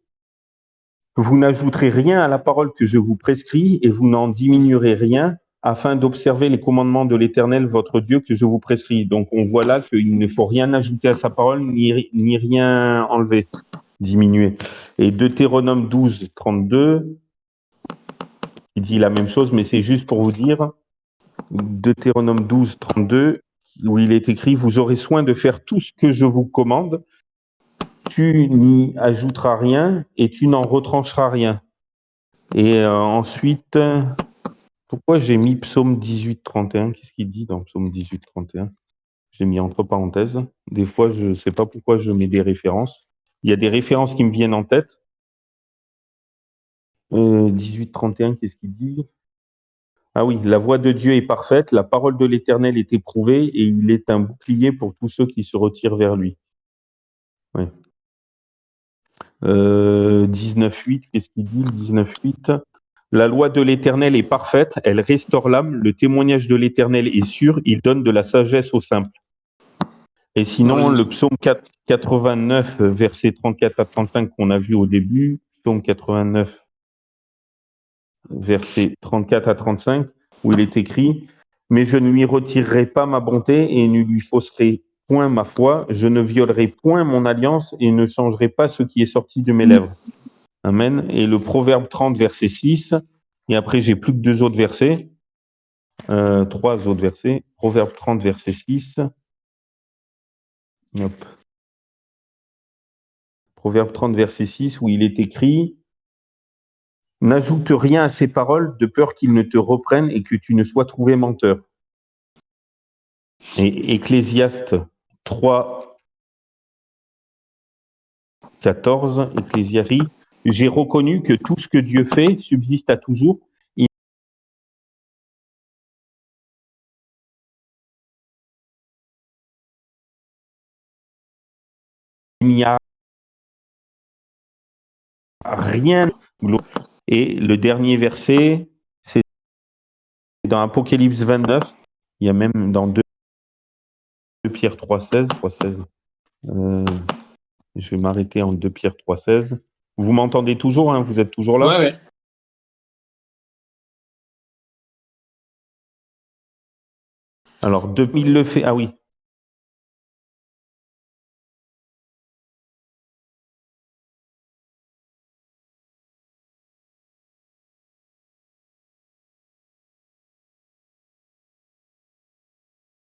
vous n'ajouterez rien à la parole que je vous prescris et vous n'en diminuerez rien afin d'observer les commandements de l'Éternel, votre Dieu, que je vous prescris. Donc, on voit là qu'il ne faut rien ajouter à sa parole, ni rien enlever, diminuer. Et Deutéronome 12, 32, il dit la même chose, mais c'est juste pour vous dire, Deutéronome 12, 32, où il est écrit, vous aurez soin de faire tout ce que je vous commande, tu n'y ajouteras rien et tu n'en retrancheras rien. Et ensuite, pourquoi j'ai mis psaume 18, 31? Qu'est-ce qu'il dit dans psaume 18, 31? J'ai mis entre parenthèses. Des fois, je ne sais pas pourquoi je mets des références. Il y a des références qui me viennent en tête. 18, 31, qu'est-ce qu'il dit? Ah oui, la voix de Dieu est parfaite, la parole de l'Éternel est éprouvée et il est un bouclier pour tous ceux qui se retirent vers lui. Ouais. 19.8, qu'est-ce qu'il dit? 19.8. La loi de l'Éternel est parfaite, elle restaure l'âme, le témoignage de l'Éternel est sûr, il donne de la sagesse aux simples. Et sinon, le psaume 89, versets 34 à 35 qu'on a vu au début, psaume 89, versets 34 à 35, où il est écrit « Mais je ne lui retirerai pas ma bonté et ne lui fausserai point ma foi, je ne violerai point mon alliance et ne changerai pas ce qui est sorti de mes lèvres. » Amen. Et le Proverbe 30, verset 6, et après j'ai plus que trois autres versets. Proverbe 30, verset 6. Hop. Proverbe 30, verset 6, où il est écrit « N'ajoute rien à ces paroles de peur qu'ils ne te reprennent et que tu ne sois trouvé menteur. » Et Ecclésiaste 3, 14, Ecclésiaste, j'ai reconnu que tout ce que Dieu fait subsiste à toujours. Il n'y a rien. Et le dernier verset, c'est dans Apocalypse 29. Il y a même dans 2 Pierre 3,16. Je vais m'arrêter en 2 Pierre 3,16. Vous m'entendez toujours, hein? Vous êtes toujours là? Ouais. Alors, il le fait. Ah oui,